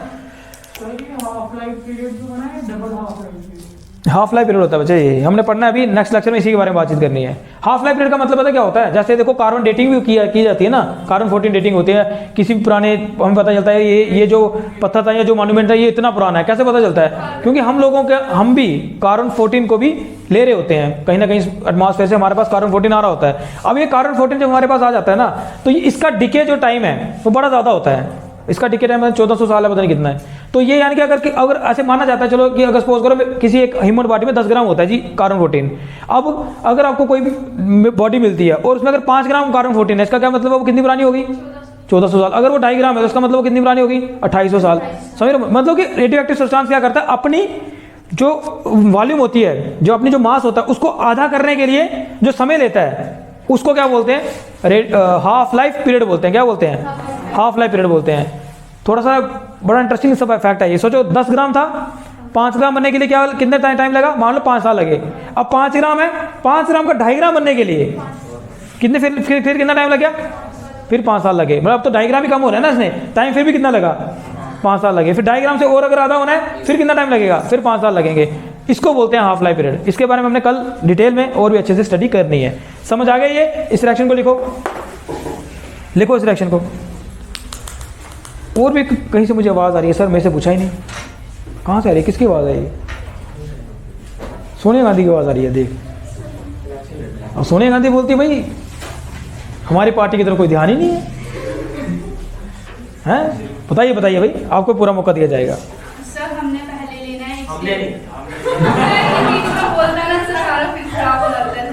हाफ लाइफ पीरियड जो बना है double half life period, half life period होता है बच्चे, ये हमने पढ़ना है अभी नेक्स्ट लेक्चर में, इसी के बारे में बातचीत करनी है। हाफ लाइफ पीरियड का मतलब पता है क्या होता है? जैसे देखो कार्बन डेटिंग भी की जाती है ना, कार्बन 14 डेटिंग होती है। किसी भी पुराने हमें पता चलता है ये जो पत्थर था या जो मॉन्यूमेंट था ये इतना पुराना है, कैसे पता चलता है? क्योंकि हम भी कार्बन 14 को भी ले रहे होते हैं, कहीं ना कहीं एटमॉस्फेयर से हमारे पास कार्बन 14 आ रहा होता है। अब ये कार्बन 14 जब हमारे पास आ जाता है ना, तो इसका डिके जो टाइम है वो बड़ा ज़्यादा होता है। इसका डिके टाइम 1400 साल है, पता नहीं कितना है। तो ये यानी कि अगर ऐसे माना जाता है, चलो कि अगर सपोज करो किसी एक ह्यूमन बॉडी में 10 ग्राम होता है जी कार्बन 14। अब अगर आपको कोई भी बॉडी मिलती है और उसमें अगर 5 ग्राम कार्बन 14 है, इसका क्या मतलब वो कितनी पुरानी होगी? 1400 साल। अगर वो 2.5 ग्राम है तो इसका मतलब वो कितनी पुरानी होगी? 2800 साल। समझ रहे हो? मतलब कि रेडियो एक्टिव सब्सटेंस क्या करता है, अपनी जो वॉल्यूम होती है, जो अपनी जो मास होता है, उसको आधा करने के लिए जो समय लेता है उसको क्या बोलते हैं? हाफ लाइफ पीरियड बोलते हैं। क्या बोलते हैं? हाफ लाइफ पीरियड बोलते हैं। थोड़ा सा बड़ा इंटरेस्टिंग सब फैक्ट है ये। सोचो 10 ग्राम था, 5 ग्राम बनने के लिए क्या कितने टाइम लगा? मान लो 5 साल लगे। अब 5 ग्राम है, 5 ग्राम का 2.5 ग्राम बनने के लिए कितने फिर कितना टाइम लग गया? फिर 5 साल लगे। मतलब अब तो 2.5 ग्राम ही कम हो रहा है ना इसने, टाइम फिर भी कितना लगा? 5 साल लगे। फिर 2.5 ग्राम से और अगर आधा होना है फिर कितना टाइम लगेगा? फिर 5 साल लगेंगे। इसको बोलते हैं हाफ लाइफ पीरियड। इसके बारे में हमने कल डिटेल में और भी अच्छे से स्टडी करनी है। समझ आ गई ये? इस रिएक्शन को लिखो इस रिएक्शन को। और भी कहीं से मुझे आवाज़ आ रही है सर, मेरे से पूछा ही नहीं कहाँ से आ रही है, किसकी आवाज़ आ रही है? सोनिया गांधी की आवाज़ आ रही है। देख, अब सोनिया गांधी बोलती है भाई हमारी पार्टी की तरफ कोई ध्यान ही नहीं है। हैं? बताइए भाई, आपको पूरा मौका दिया जाएगा। सर हमने पहले लेना है, हमने नहीं, बोलता ना सर सारा फिर खराब हो जाता है।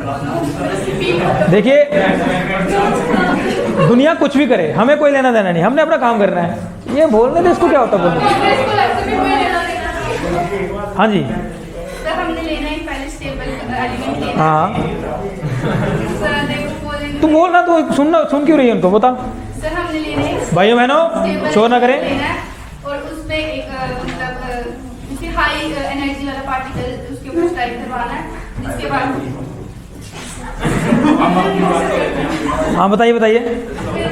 देखिए दुनिया कुछ भी करे, हमें कोई लेना देना नहीं, हमने अपना काम करना है। ये बोलने दे, इसको क्या होता है बोलने? हाँ जी सर हमने लेना है पहले स्टेबल एलिमेंट लेना। हाँ सर देखो बोलेंगे तुम बोलना तो सुन क्यों रही है उनको? बता सर हमने लेना है भाइयों बहनों, शोर ना करें। लेना है और उसमें एक मतलब जैसे हाई एनर्जी वाला पार्टिकल उसके ऊपर स्ट्राइक करवाना है। इसके बाद हाँ बताइए फिर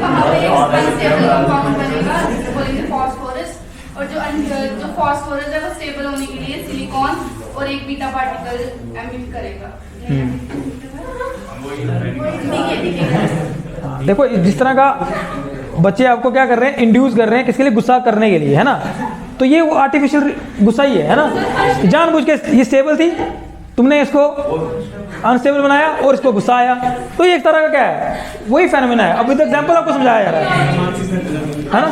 वहाँ पे एक अनस्टेबल कंपाउंड बनेगा, बोलेंगे फास्फोरस। और जो फास्फोरस है वो स्टेबल होने के लिए सिलिकॉन और एक बीटा पार्टिकल एमिट करेगा। ठीक है। देखो जिस तरह का बच्चे आपको क्या कर रहे हैं, इंड्यूस कर रहे हैं, किसके लिए? गुस्सा करने के लिए, है ना? तो ये वो आर्टिफिशियल गुस्सा ही है ना? जानबूझ के ये स्टेबल थी, तुमने इसको अनस्टेबल बनाया और इसको गुस्सा आया। तो ये एक तरह का क्या है, वही फेनोमेना है। अब विद एग्जांपल आपको समझाया जा रहा है ना?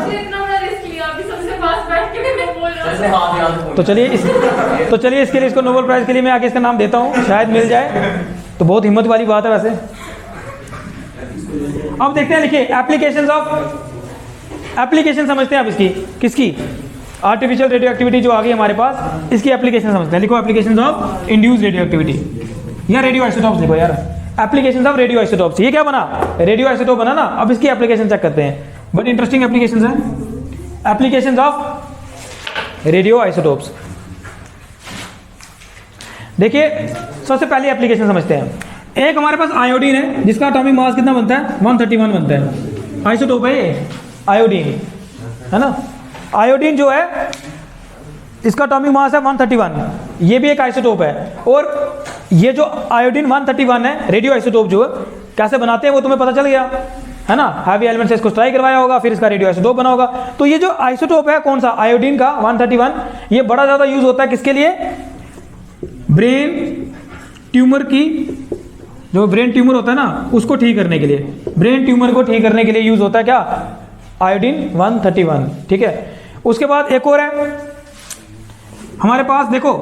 तो चलिए इसके लिए इसको नोबेल प्राइज के लिए मैं आगे इसका नाम देता हूँ, शायद मिल जाए। तो बहुत हिम्मत वाली बात है वैसे। अब देखते हैं, लिखिए एप्लीकेशन समझते हैं आप इसकी, किसकी? आर्टिफिशियल रेडियो एक्टिविटी जो आ गई हमारे पास, इसकी एप्लीकेशन समझते हैं। लिखो applications of induce radio activity या रेडियो आइसोटॉप्स लिखो यार। एप्लीकेशंस ऑफ रेडियो आइसोटॉप्स, ये क्या बना? रेडियो आइसोटॉप बना ना। अब इसकी एप्लीकेशन चेक करते हैं, बड़ी इंटरेस्टिंग एप्लीकेशंस है। एप्लीकेशंस ऑफ रेडियो आइसोटॉप्स, देखिए सबसे पहले एप्लीकेशन समझते हैं। एक हमारे पास आयोडीन है जिसका एटॉमिक मास कितना बनता है? 131 बनता है। आइसोटोप है ये, आयोडीन है ना? आयोडीन जो है इसका एटॉमिक मास है 131, ये भी एक आइसोटोप है। और ये जो आयोडीन 131 है, रेडियो आइसोटोप जो है, कैसे बनाते हैं वो तुम्हें पता चल गया है ना? हैवी एलिमेंट से इसको स्ट्राइक करवाया होगा, फिर इसका रेडियो आइसोटोप बना होगा। तो ये जो आइसोटोप है कौन सा? आयोडीन का 131, ये बड़ा ज़्यादा यूज होता है किसके लिए? ब्रेन ट्यूमर की, जो ब्रेन ट्यूमर होता है ना उसको ठीक करने के लिए, ब्रेन ट्यूमर को ठीक करने के लिए यूज होता है क्या? आयोडीन 131। ठीक है। उसके बाद एक और है हमारे पास, देखो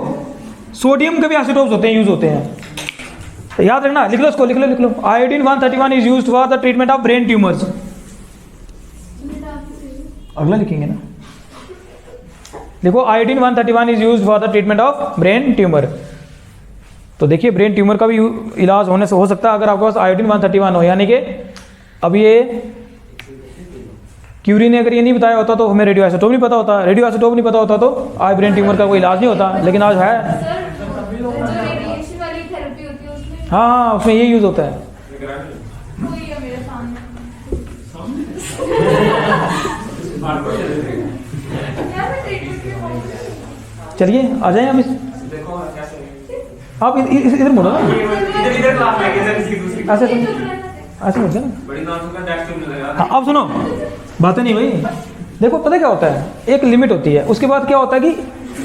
सोडियम के भी आइसोटोप्स होते हैं, यूज होते हैं, तो याद रखना, लिख लो इसको, लिख लो। Iodine 131 is used for the treatment of brain tumours. अगला लिखेंगे ना, देखो iodine 131 is used for the treatment of brain tumour. तो देखिए ब्रेन ट्यूमर का भी इलाज होने से हो सकता है अगर आपके पास आयोडीन 131 हो, यानी कि अब ये क्यूरी ने अगर ये नहीं बताया होता तो हमें रेडियो आइसोटोप नहीं पता होता, रेडियो आइसोटोप नहीं पता होता तो आज ब्रेन ट्यूमर का कोई इलाज नहीं होता, लेकिन आज है। सर जो रेडिएशन वाली थेरेपी होती है उसमें हाँ उसमें ये यूज़ होता है। वही है मेरे सामने। यार मैं ट्रीटमेंट के लिए चलिए आ जाए आप देखो कैसे आप इधर मुड़ो ना, इधर इधर क्लास में इधर इसकी दूसरी ऐसे ऐसे मुड़ जाए ना। बड़ी नाम का डेस्क पे मिलेगा। हाँ अब सुनो, बातें नहीं भाई, देखो पता क्या होता है, एक लिमिट होती है, उसके बाद क्या होता है कि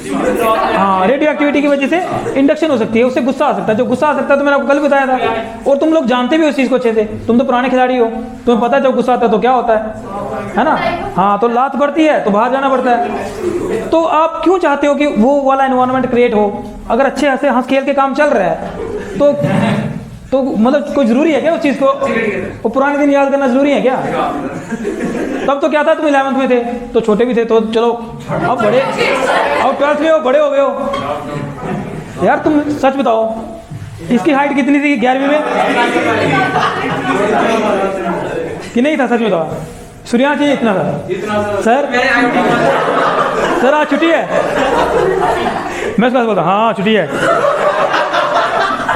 हाँ रेडियो एक्टिविटी की वजह से इंडक्शन हो सकती है, उससे गुस्सा आ सकता है। जो गुस्सा आ सकता है तो मैंने आपको कल बताया था, और तुम लोग जानते भी हो इस चीज़ को अच्छे से, तुम तो पुराने खिलाड़ी हो, तुम्हें पता है जब गुस्सा आता है तो क्या होता है ना। हाँ तो लात पड़ती है तो बाहर जाना पड़ता है। तो आप क्यों चाहते हो कि वो वाला एनवायरनमेंट क्रिएट हो? अगर अच्छे हंसे हंस खेल के काम चल रहा है तो मतलब कोई जरूरी है क्या उस चीज़ को, वो पुराने दिन याद करना जरूरी है क्या? तब तो क्या था, तुम 11th में थे तो छोटे भी थे, तो चलो अब बड़े, अब 12th में हो, बड़े हो गए हो। यार तुम सच बताओ, इसकी हाइट कितनी थी 11वीं में कि नहीं था? सच बताओ, सूर्यांश जी इतना था सर आज छुट्टी है। मैं उसका बोलता हाँ छुट्टी है।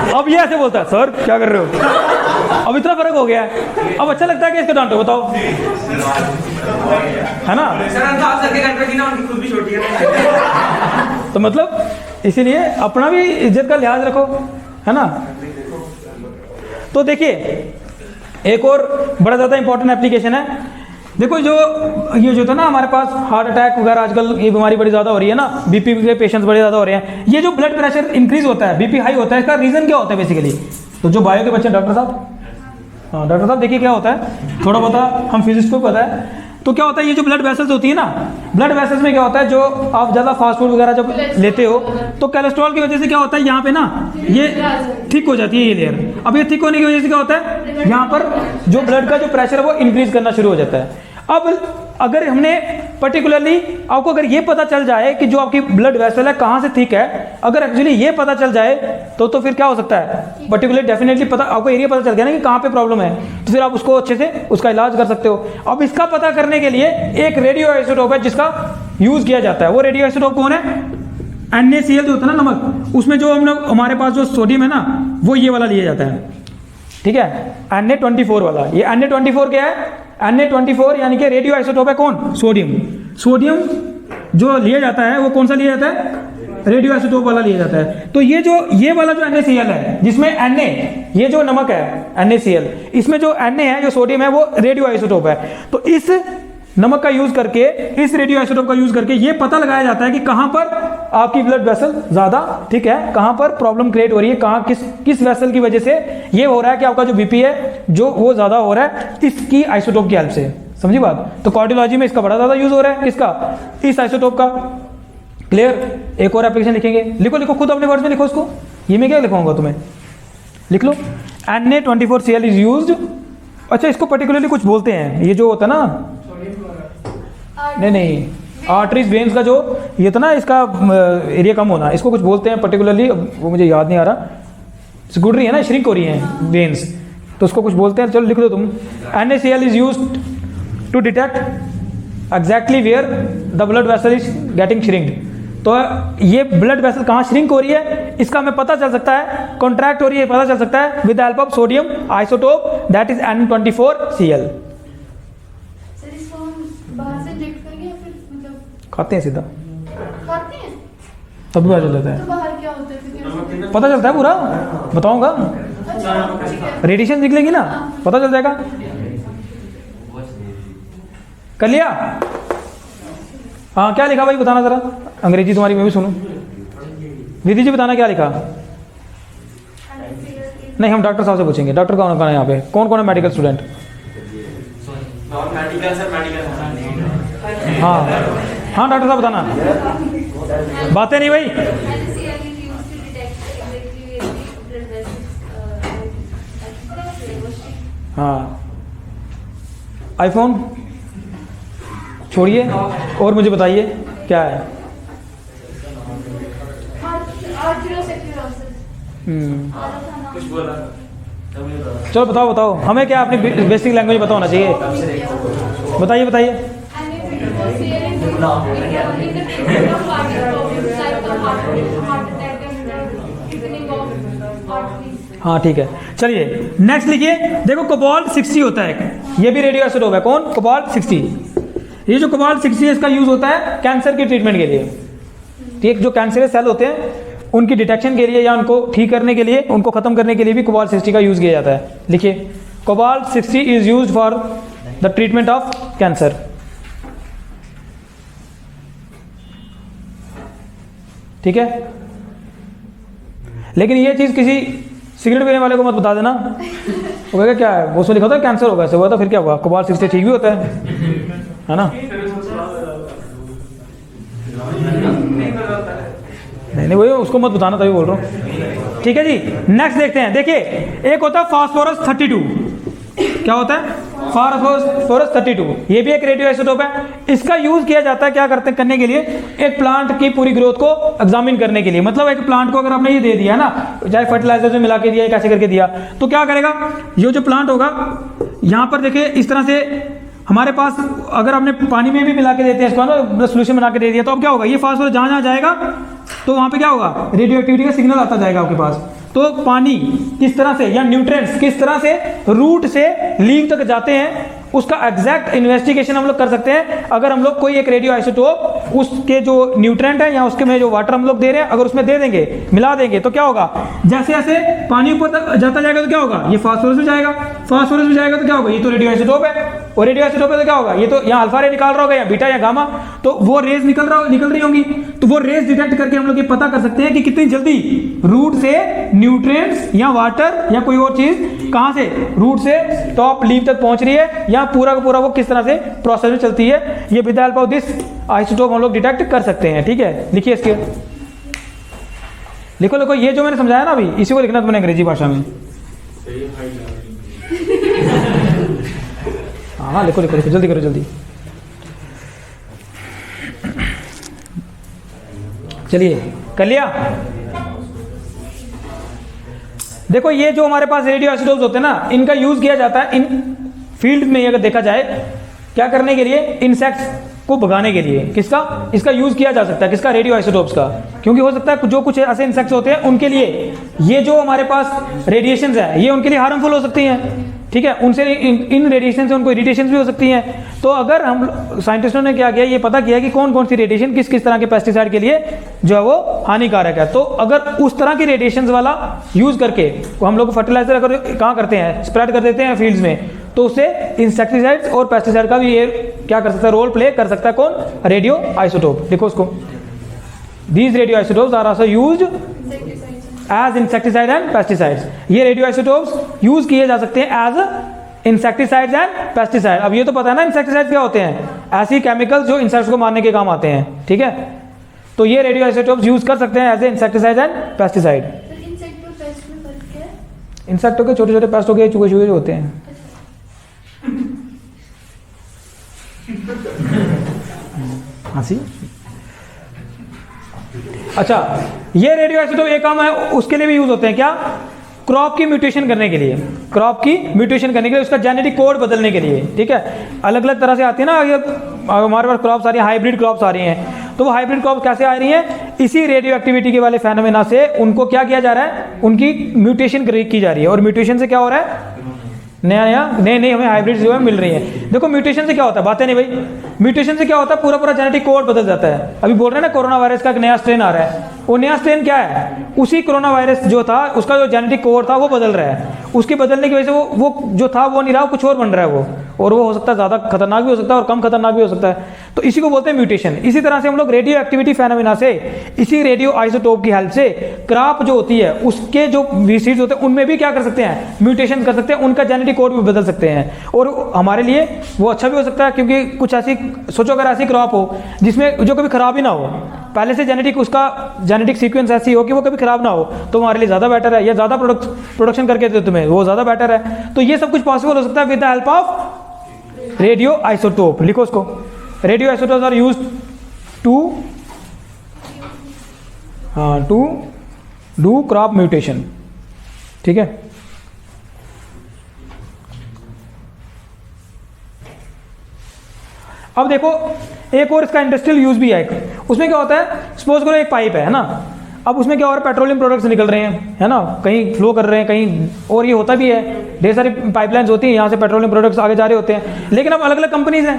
अब ये ऐसे बोलता है सर क्या कर रहे हो? अब इतना फर्क हो गया है, अब अच्छा लगता है कि इसको डांटो, बताओ है ना। सर अंदाज करके घर पे की ना उनकी खुद भी छोटी है। तो मतलब इसीलिए अपना भी इज्जत का लिहाज रखो, है ना। तो देखिए एक और बड़ा ज़्यादा इंपॉर्टेंट एप्लीकेशन है। देखो ये जो था ना हमारे पास हार्ट अटैक वगैरह आजकल ये बीमारी बड़ी ज़्यादा हो रही है ना, बीपी के पेशेंट्स बड़े ज़्यादा हो रहे हैं। ये जो ब्लड प्रेशर इंक्रीज होता है, बीपी हाई होता है, इसका रीज़न क्या होता है बेसिकली? तो जो बायो के बच्चे डॉक्टर साहब, हाँ डॉक्टर साहब देखिए क्या होता है, थोड़ा बहुत हम फिजिक्स को पता है। तो क्या होता है, ये जो ब्लड वेसल्स होती है ना, ब्लड वेसल्स में क्या होता है, जो आप ज़्यादा फास्ट फूड वगैरह जब लेते हो तो कोलेस्ट्रॉल की वजह से क्या होता है, यहाँ पे ना ये थिक हो जाती है ये लेयर। अब ये थिक होने की वजह से क्या होता है, यहाँ पर जो ब्लड का जो प्रेशर है वो इंक्रीज करना शुरू हो जाता है। अब अगर हमने पर्टिकुलरली आपको अगर ये पता चल जाए कि जो आपकी ब्लड वेसल है कहाँ से थिक है, अगर एक्चुअली ये पता चल जाए तो फिर क्या हो सकता है, पर्टिकुलरली डेफिनेटली पता आपको एरिया पता चल गया ना कि कहाँ पे प्रॉब्लम है, तो फिर आप उसको अच्छे से उसका इलाज कर सकते हो। अब इसका पता करने के लिए एक रेडियो आइसोटोप है जिसका यूज किया जाता है। वो रेडियो आइसोटोप कौन है? NaCl जो होता है ना नमक, उसमें जो हम लोग हमारे पास जो सोडियम है ना वो ये वाला लिया जाता है, ठीक है, Na24 वाला। ये Na24 क्या है? Na24 यानी कि रेडियो आइसोटोप है कौन? सोडियम। सोडियम जो लिया जाता है वो कौन सा लिया जाता है? रेडियो आइसोटोप वाला लिया जाता है। तो ये वाला जो NaCl है जिसमें Na, ये जो नमक है NaCl, इसमें जो Na है जो सोडियम है वो रेडियो आइसोटोप है। तो इस नमक का यूज करके, इस रेडियो आइसोटोप का यूज करके ये पता लगाया जाता है कि कहां पर आपकी ब्लड वेसल ज्यादा ठीक है, कहां पर प्रॉब्लम क्रिएट हो रही है, कहां किस वेसल की वजह से ये हो रहा है कि आपका जो बीपी है जो वो ज्यादा हो रहा है, इसकी आइसोटोप की हेल्प से। समझी बात? तो कार्डियोलॉजी में इसका बड़ा ज्यादा यूज हो रहा है, किसका? इस आइसोटोप का। क्लियर? एक और एप्लीकेशन लिखेंगे, लिखो खुद अपने वर्ड्स में लिखो उसको, ये मैं क्या लिखवाऊंगा तुम्हें, लिख लो। Na24Cl is used. अच्छा इसको पर्टिकुलरली कुछ बोलते हैं, ये जो होता है ना, नहीं आर्टरीज वेन्स का जो ये था ना, इसका एरिया कम होना, इसको कुछ बोलते हैं पर्टिकुलरली, वो मुझे याद नहीं आ रहा। गुड रही है ना, श्रिंक हो रही है वेन्स, तो उसको कुछ बोलते हैं, चलो लिख दो तुम। NaCl is used to detect exactly where the blood vessel is getting shrinked. तो ये ब्लड वेसल कहाँ श्रिंक हो रही है इसका हमें पता चल सकता है, कॉन्ट्रैक्ट हो रही है पता चल सकता है with the help of sodium isotope that is Na24Cl। Sir इसको हम बाहर से इंजेक्ट करेंगे या फिर मतलब खाते हैं सीधा, खाते हैं? तब भी पता चल जाता तो बाहर क्या होता है फिर? पता चलता है पूरा, बताऊंगा। अच्छा ठीक है। रेडिएशन निकलेगी ना, पता चल जाएगा। कर लिया? हाँ क्या लिखा भाई बताना जरा, अंग्रेजी तुम्हारी मैं भी सुनूं। दीदी जी बताना क्या लिखा। नहीं हम डॉक्टर साहब से पूछेंगे, डॉक्टर कौन है यहाँ पे, कौन कौन है medical student? Medical sir, medical हाँ हाँ डॉक्टर साहब बताना, बातें नहीं भाई। NaCl is used to detect exactly where the blood vessels हाँ आईफोन छोड़िए और मुझे बताइए क्या है। कुछ बोला तब नहीं पता। चलो बताओ बताओ, हमें क्या अपनी बेसिक लैंग्वेज पता होना चाहिए। बताइए बताइए। And if it was there in the treatment of heart problems like the heart attack and weakening of arteries. हाँ ठीक है, चलिए नेक्स्ट लिखिए। देखो कोबाल्ट 60 होता है, ये भी रेडियो आइसोटोप है। कौन? कोबाल्ट 60। ये जो कोबाल्ट 60 है इसका यूज होता है कैंसर के ट्रीटमेंट के लिए। ठीक, जो कैंसरस सेल होते हैं उनकी डिटेक्शन के लिए या उनको ठीक करने के लिए, उनको खत्म करने के लिए भी कोबाल्ट 60 का यूज किया जाता है। लिखिए, cobalt 60 is used for the treatment of cancer. ठीक है, लेकिन ये चीज किसी सिगरेट पीने वाले को मत बता देना। वो कहेगा क्या है, वो उसमें लिखा था कैंसर होगा, ऐसे हुआ था, फिर क्या हुआ? कोबाल्ट 60 ठीक भी होता है ना? नहीं वही उसको मत बताना, तभी बोल रहा हूँ। ठीक है जी, नेक्स्ट देखते हैं। देखिए, एक होता है फास्फोरस 32। क्या होता है? फास्फोरस 32। ये भी एक रेडियो आइसोटोप है। इसका यूज किया जाता है क्या करने के लिए? एक प्लांट की पूरी ग्रोथ को एग्जामिन करने के लिए। मतलब एक प्लांट को अगर आपने ये दे दिया ना, चाहे फर्टिलाइजर में मिला के दिया, कैसे करके दिया, तो क्या करेगा? ये जो प्लांट होगा, यहाँ पर देखिए इस तरह से हमारे पास, अगर आपने पानी में भी मिला के देते हैं इसको ना, सोल्यूशन बना के दे दिया, तो अब क्या होगा? ये फास्फोरस जहाँ जहाँ जाएगा तो वहाँ पे क्या होगा? रेडियो एक्टिविटी का सिग्नल आता जाएगा आपके पास। तो पानी किस तरह से या न्यूट्रिएंट्स किस तरह से रूट से लीफ तक जाते हैं, उसका एग्जैक्ट इन्वेस्टिगेशन हम लोग कर सकते हैं अगर हम लोग कोई एक रेडियो आइसोटोप उसके जो न्यूट्रिएंट है या उसके में जो वाटर हम लोग दे रहे हैं, अगर उसमें दे देंगे, मिला देंगे, तो क्या होगा? जैसे जैसे पानी ऊपर तक जाता जाएगा तो क्या होगा? ये फास्फोरस में जाएगा, फास्फोरस में जाएगा तो क्या होगा? ये तो रेडियो आइसोटोप है। और रेडियो आइसोटोप है तो क्या होगा? ये तो यहाँ अल्फा रे निकाल रहा होगा या बीटा या गामा, तो वो रेज निकल रही होंगी। तो वो रेज डिटेक्ट करके हम लोग ये पता कर सकते हैं कि कितनी जल्दी रूट से न्यूट्रिएंट्स या वाटर या कोई और चीज कहां से रूट से टॉप लीफ तक पहुंच रही है, या पूरा का पूरा वो किस तरह से प्रोसेस में चलती है। ये with the help of this isotope हम लोग डिटेक्ट कर सकते हैं। ठीक है, लिखिए इसके, लिखो लिखो, ये जो मैंने समझाया ना अभी, इसी को लिखना तुमने अंग्रेजी भाषा में। हाँ लिखो लिखो लिखो, जल्दी करो जल्दी। चलिए कर लिया। देखो, ये जो हमारे पास रेडियो आइसोटोप्स होते हैं ना, इनका यूज किया जाता है इन फील्ड में, अगर देखा जाए, क्या करने के लिए? इंसेक्ट्स को भगाने के लिए। किसका? इसका यूज किया जा सकता है। किसका? रेडियो आइसोटोप्स का। क्योंकि हो सकता है जो कुछ ऐसे इंसेक्ट्स होते हैं उनके लिए ये जो हमारे पास रेडिएशंस है, ये उनके लिए हार्मफुल हो सकती हैं। ठीक है, उनसे इन रेडिएशन से उनको इरिटेशन भी हो सकती हैं। तो अगर हम साइंटिस्टों ने क्या किया, ये पता किया कि कौन कौन सी रेडिएशन किस किस तरह के पेस्टिसाइड के लिए जो है वो हानिकारक है। तो अगर उस तरह की रेडिएशन वाला यूज करके हम लोग फर्टिलाइजर अगर कहाँ करते हैं, स्प्रेड कर देते हैं फील्ड्स में, तो उससे इंसेक्टिसाइड्स और पेस्टिसाइड का भी ये क्या कर सकता है? रोल प्ले कर सकता है। कौन? Radioisotope. देखो उसको, these radio isotopes are also used as insecticide and pesticides. ये रेडियो आइसोटोप्स यूज किए जा सकते हैं एज इंसेक्टिसाइड्स एंड पेस्टिसाइड। अब ये तो पता है ना इंसेक्टिसाइड क्या होते हैं? ऐसी केमिकल्स जो इंसेक्ट्स को मारने के काम आते हैं। ठीक है, तो ये रेडियो आइसोटोप्स यूज कर सकते हैं as a insecticide and pesticide. Insect और पेस्ट में फर्क क्या है? इंसेक्टों के छोटे छोटे पेस्ट हो गए, चूहे चूहे जो होते हैं। हंसी। अच्छा, ये रेडियो आइसोटोप एक काम है, उसके लिए भी यूज होते हैं। क्या? क्रॉप की म्यूटेशन करने के लिए। क्रॉप की म्यूटेशन करने के लिए, उसका जेनेटिक कोड बदलने के लिए। ठीक है, अलग अलग तरह से आती है ना, ये हमारे पास क्रॉप्स आ रही हैं, हाइब्रिड क्रॉप्स आ रही हैं। तो वो हाइब्रिड क्रॉप कैसे आ रही हैं? इसी रेडियो एक्टिविटी के वाले फेनोमेना से उनको क्या किया जा रहा है? उनकी म्यूटेशन की जा रही है। और म्यूटेशन से क्या हो रहा है? नए हमें हाइब्रिड जो है मिल रही है। देखो, म्यूटेशन से क्या होता है? बातें नहीं भाई। म्यूटेशन से क्या होता है? पूरा पूरा जेनेटिक कोड बदल जाता है। अभी बोल रहे हैं ना, कोरोना वायरस का एक नया स्ट्रेन आ रहा है। वो नया स्ट्रेन क्या है? उसी कोरोना वायरस जो था, उसका जो जेनेटिक कोड था वो बदल रहा है। उसके बदलने की वजह से वो जो था वो नहीं रहा, कुछ और बन रहा है वो। और वो हो सकता है ज़्यादा खतरनाक भी हो सकता है और कम खतरनाक भी हो सकता है। तो इसी को बोलते हैं म्यूटेशन। इसी तरह से हम लोग रेडियो एक्टिविटी फेनोमेना से, इसी रेडियो आइसोटोप की हेल्प से क्रॉप जो होती है, उसके जो सीड्स होते हैं, उनमें भी क्या कर सकते हैं? म्यूटेशन कर सकते हैं, उनका जेनेटिक कोड भी बदल सकते हैं। और हमारे लिए वो अच्छा भी हो सकता है, क्योंकि कुछ ऐसी, सोचो अगर ऐसी क्रॉप हो जिसमें जो कभी खराब ही ना हो, पहले से उसका जेनेटिक सीक्वेंस ऐसी हो कि वो कभी खराब ना हो, तो हमारे लिए ज़्यादा बेटर है। या ज़्यादा प्रोडक्शन करके दे तुम्हें, वो ज़्यादा बेटर है। तो ये सब कुछ पॉसिबल हो सकता है with the help of radio isotope. लिखो उसको, radio isotopes are used to do crop mutation, ठीक है। अब देखो एक और इसका इंडस्ट्रियल यूज भी है, उसमें क्या होता है, सपोज करो एक पाइप है ना, अब उसमें क्या हो रहा है, पेट्रोलियम प्रोडक्ट्स निकल रहे हैं, है ना, कहीं फ्लो कर रहे हैं कहीं, और ये होता भी है, ढेर सारी पाइपलाइंस होती हैं, यहाँ से पेट्रोलियम प्रोडक्ट्स आगे जा रहे होते हैं, लेकिन अब अलग अलग कंपनीज हैं,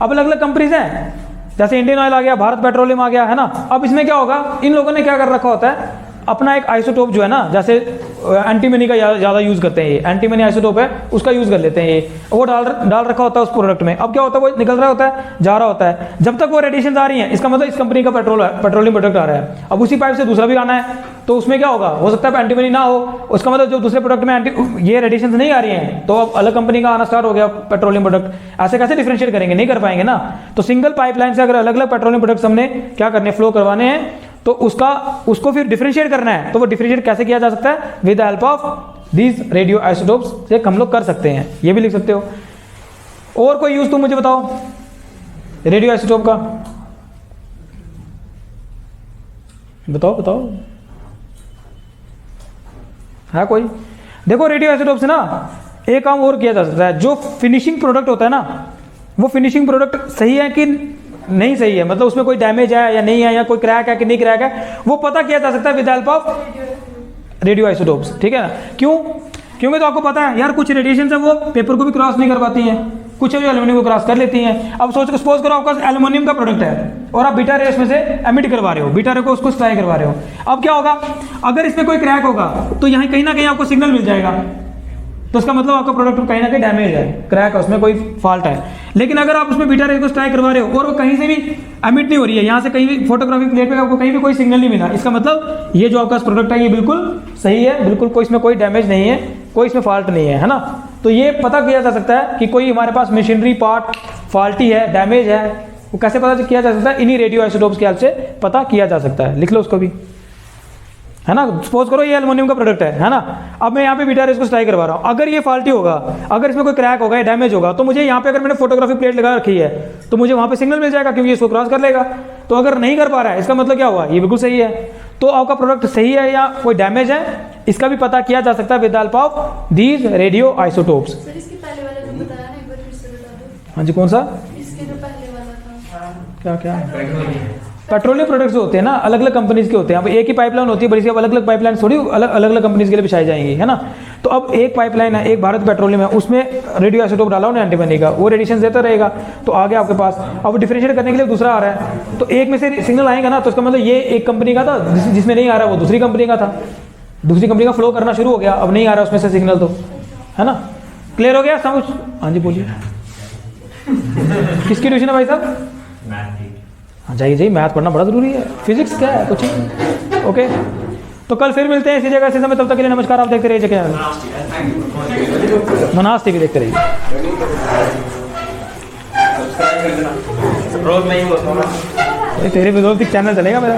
अब अलग अलग कंपनीज हैं, जैसे इंडियन ऑयल आ गया, भारत पेट्रोलियम आ गया, है ना। अब इसमें क्या होगा, इन लोगों ने क्या कर रखा होता है, अपना एक आइसोटोप जो है ना, जैसे एंटीमनी का ज़्यादा यूज़ करते हैं, ये एंटीमनी आइसोटोप है, उसका यूज़ कर लेते हैं, ये वो डाल रखा होता है उस प्रोडक्ट में। अब क्या होता है, वो निकल रहा होता है, जा रहा होता है, जब तक वो रेडिएशन आ रही हैं, इसका मतलब इस कंपनी का पेट्रोलियम प्रोडक्ट आ रहा है, अब उसी पाइप से दूसरा भी आना है, तो उसमें क्या होगा, हो सकता है एंटीमनी ना हो, उसका मतलब जो दूसरे प्रोडक्ट में ये रेडिएशन नहीं आ रही हैं, तो अब अलग कंपनी का आना स्टार्ट हो गया पेट्रोलियम प्रोडक्ट। ऐसे कैसे डिफरेंशिएट करेंगे, नहीं कर पाएंगे ना। तो सिंगल पाइपलाइन से अगर अलग अलग पेट्रोलियम प्रोडक्ट्स हमने क्या करने, फ्लो करवाने हैं, तो उसको फिर डिफरेंशिएट करना है, तो वो डिफरेंशिएट कैसे किया जा सकता है, with the help of these radio isotopes से हम लोग कर सकते हैं, ये भी लिख सकते हो। और कोई यूज तुम मुझे बताओ रेडियो आइसोटोप का, बताओ है कोई। देखो रेडियो आइसोटोप से ना एक काम और किया जा सकता है, जो फिनिशिंग प्रोडक्ट होता है ना, वो फिनिशिंग प्रोडक्ट सही है कि नहीं सही है, मतलब उसमें कोई डैमेज है या नहीं है, या कोई क्रैक है कि नहीं क्रैक है, वो पता किया जा सकता है with help of radio isotopes, ठीक है ना। क्यों, क्योंकि तो आपको पता है यार, कुछ रेडिएशन है वो पेपर को भी क्रॉस नहीं कर पाती हैं, कुछ है जो एल्यूमिनियम को क्रॉस कर लेती हैं। अब सपोज करो आपका एल्यूमिनियम का प्रोडक्ट है और आप बीटा रे इसमें से एमिट करवा रहे हो, बीटा रे को उसको स्ट्राइक करवा रहे हो, अब क्या होगा, अगर इसमें कोई क्रैक होगा तो यहाँ कहीं ना कहीं आपको सिग्नल मिल जाएगा, तो उसका मतलब आपका प्रोडक्ट कहीं ना कहीं डैमेज है, क्रैक है, उसमें कोई फॉल्ट है। लेकिन अगर आप उसमें बीटा रे को स्ट्राइक करवा रहे हो और वो कहीं से भी एमिट नहीं हो रही है, यहाँ से कहीं भी फोटोग्राफिक प्लेट पे आपको कहीं भी कोई सिग्नल नहीं मिला, इसका मतलब ये जो आपका प्रोडक्ट है ये बिल्कुल सही है, बिल्कुल कोई इसमें कोई डैमेज नहीं है, कोई इसमें फॉल्ट नहीं है ना। तो ये पता किया जा सकता है कि कोई हमारे पास मशीनरी पार्ट फॉल्टी है, डैमेज है, वो कैसे पता किया जा सकता है, इन्हीं रेडियो आइसोटोप्स के हेल्प से पता किया जा सकता है। लिख लो उसको भी, है ना। सपोज करो ये एल्युमिनियम का प्रोडक्ट है ना, अब मैं यहाँ पे बीटा रेस को स्ट्राइक करवा रहा हूँ, अगर ये फॉल्टी होगा, अगर इसमें कोई क्रैक होगा या डैमेज होगा, तो मुझे यहाँ पे अगर मैंने फोटोग्राफी प्लेट लगा रखी है तो मुझे वहाँ पे सिग्नल मिल जाएगा, क्योंकि इसको क्रॉस कर लेगा। तो अगर नहीं कर पा रहा है, इसका मतलब क्या हुआ, ये बिल्कुल सही है। तो आपका प्रोडक्ट सही है या कोई डैमेज है, इसका भी पता किया जा सकता है with the help of these radio isotopes. Sir इसके पहले वाला जो बताया ना, एक बार फिर से बता दो। हाँ जी, कौन सा, इसके जो पहले वाला था, क्या पेट्रोलियम प्रोडक्ट्स जो होते हैं ना, अलग अलग कंपनीज के होते हैं। अब एक ही पाइपलाइन होती है बड़ी सी, अब अलग अलग पाइपलाइन थोड़ी अलग अलग कंपनीज के लिए बिछाई जाएंगी, है ना। तो अब एक पाइपलाइन है, एक भारत पेट्रोलियम है, उसमें रेडियो आइसोटोप डाला उन्हें एंटीमनी का, वो रेडिएशन देता रहेगा, तो आगे आपके पास अब डिफरेंशिएट करने के लिए दूसरा आ रहा है, तो एक में से सिग्नल आएगा ना, तो उसका मतलब ये एक कंपनी का था, जिसमें नहीं आ रहा वो दूसरी कंपनी का था, दूसरी कंपनी का फ्लो करना शुरू हो गया, अब नहीं आ रहा उसमें से सिग्नल, तो है ना। क्लियर हो गया समझ। हाँ जी बोलिए, किसकी ट्यूशन है भाई साहब। हाँ जाइए, मैथ पढ़ना बड़ा जरूरी है, फिजिक्स क्या है कुछ नहीं। ओके, तो कल फिर मिलते हैं इसी जगह इसी समय, तब तक के लिए नमस्कार। आप देखते रहिए जगह मनास टीवी, देखते रहिए। रोज नहीं होता, तेरे बदौलत चैनल चलेगा मेरा।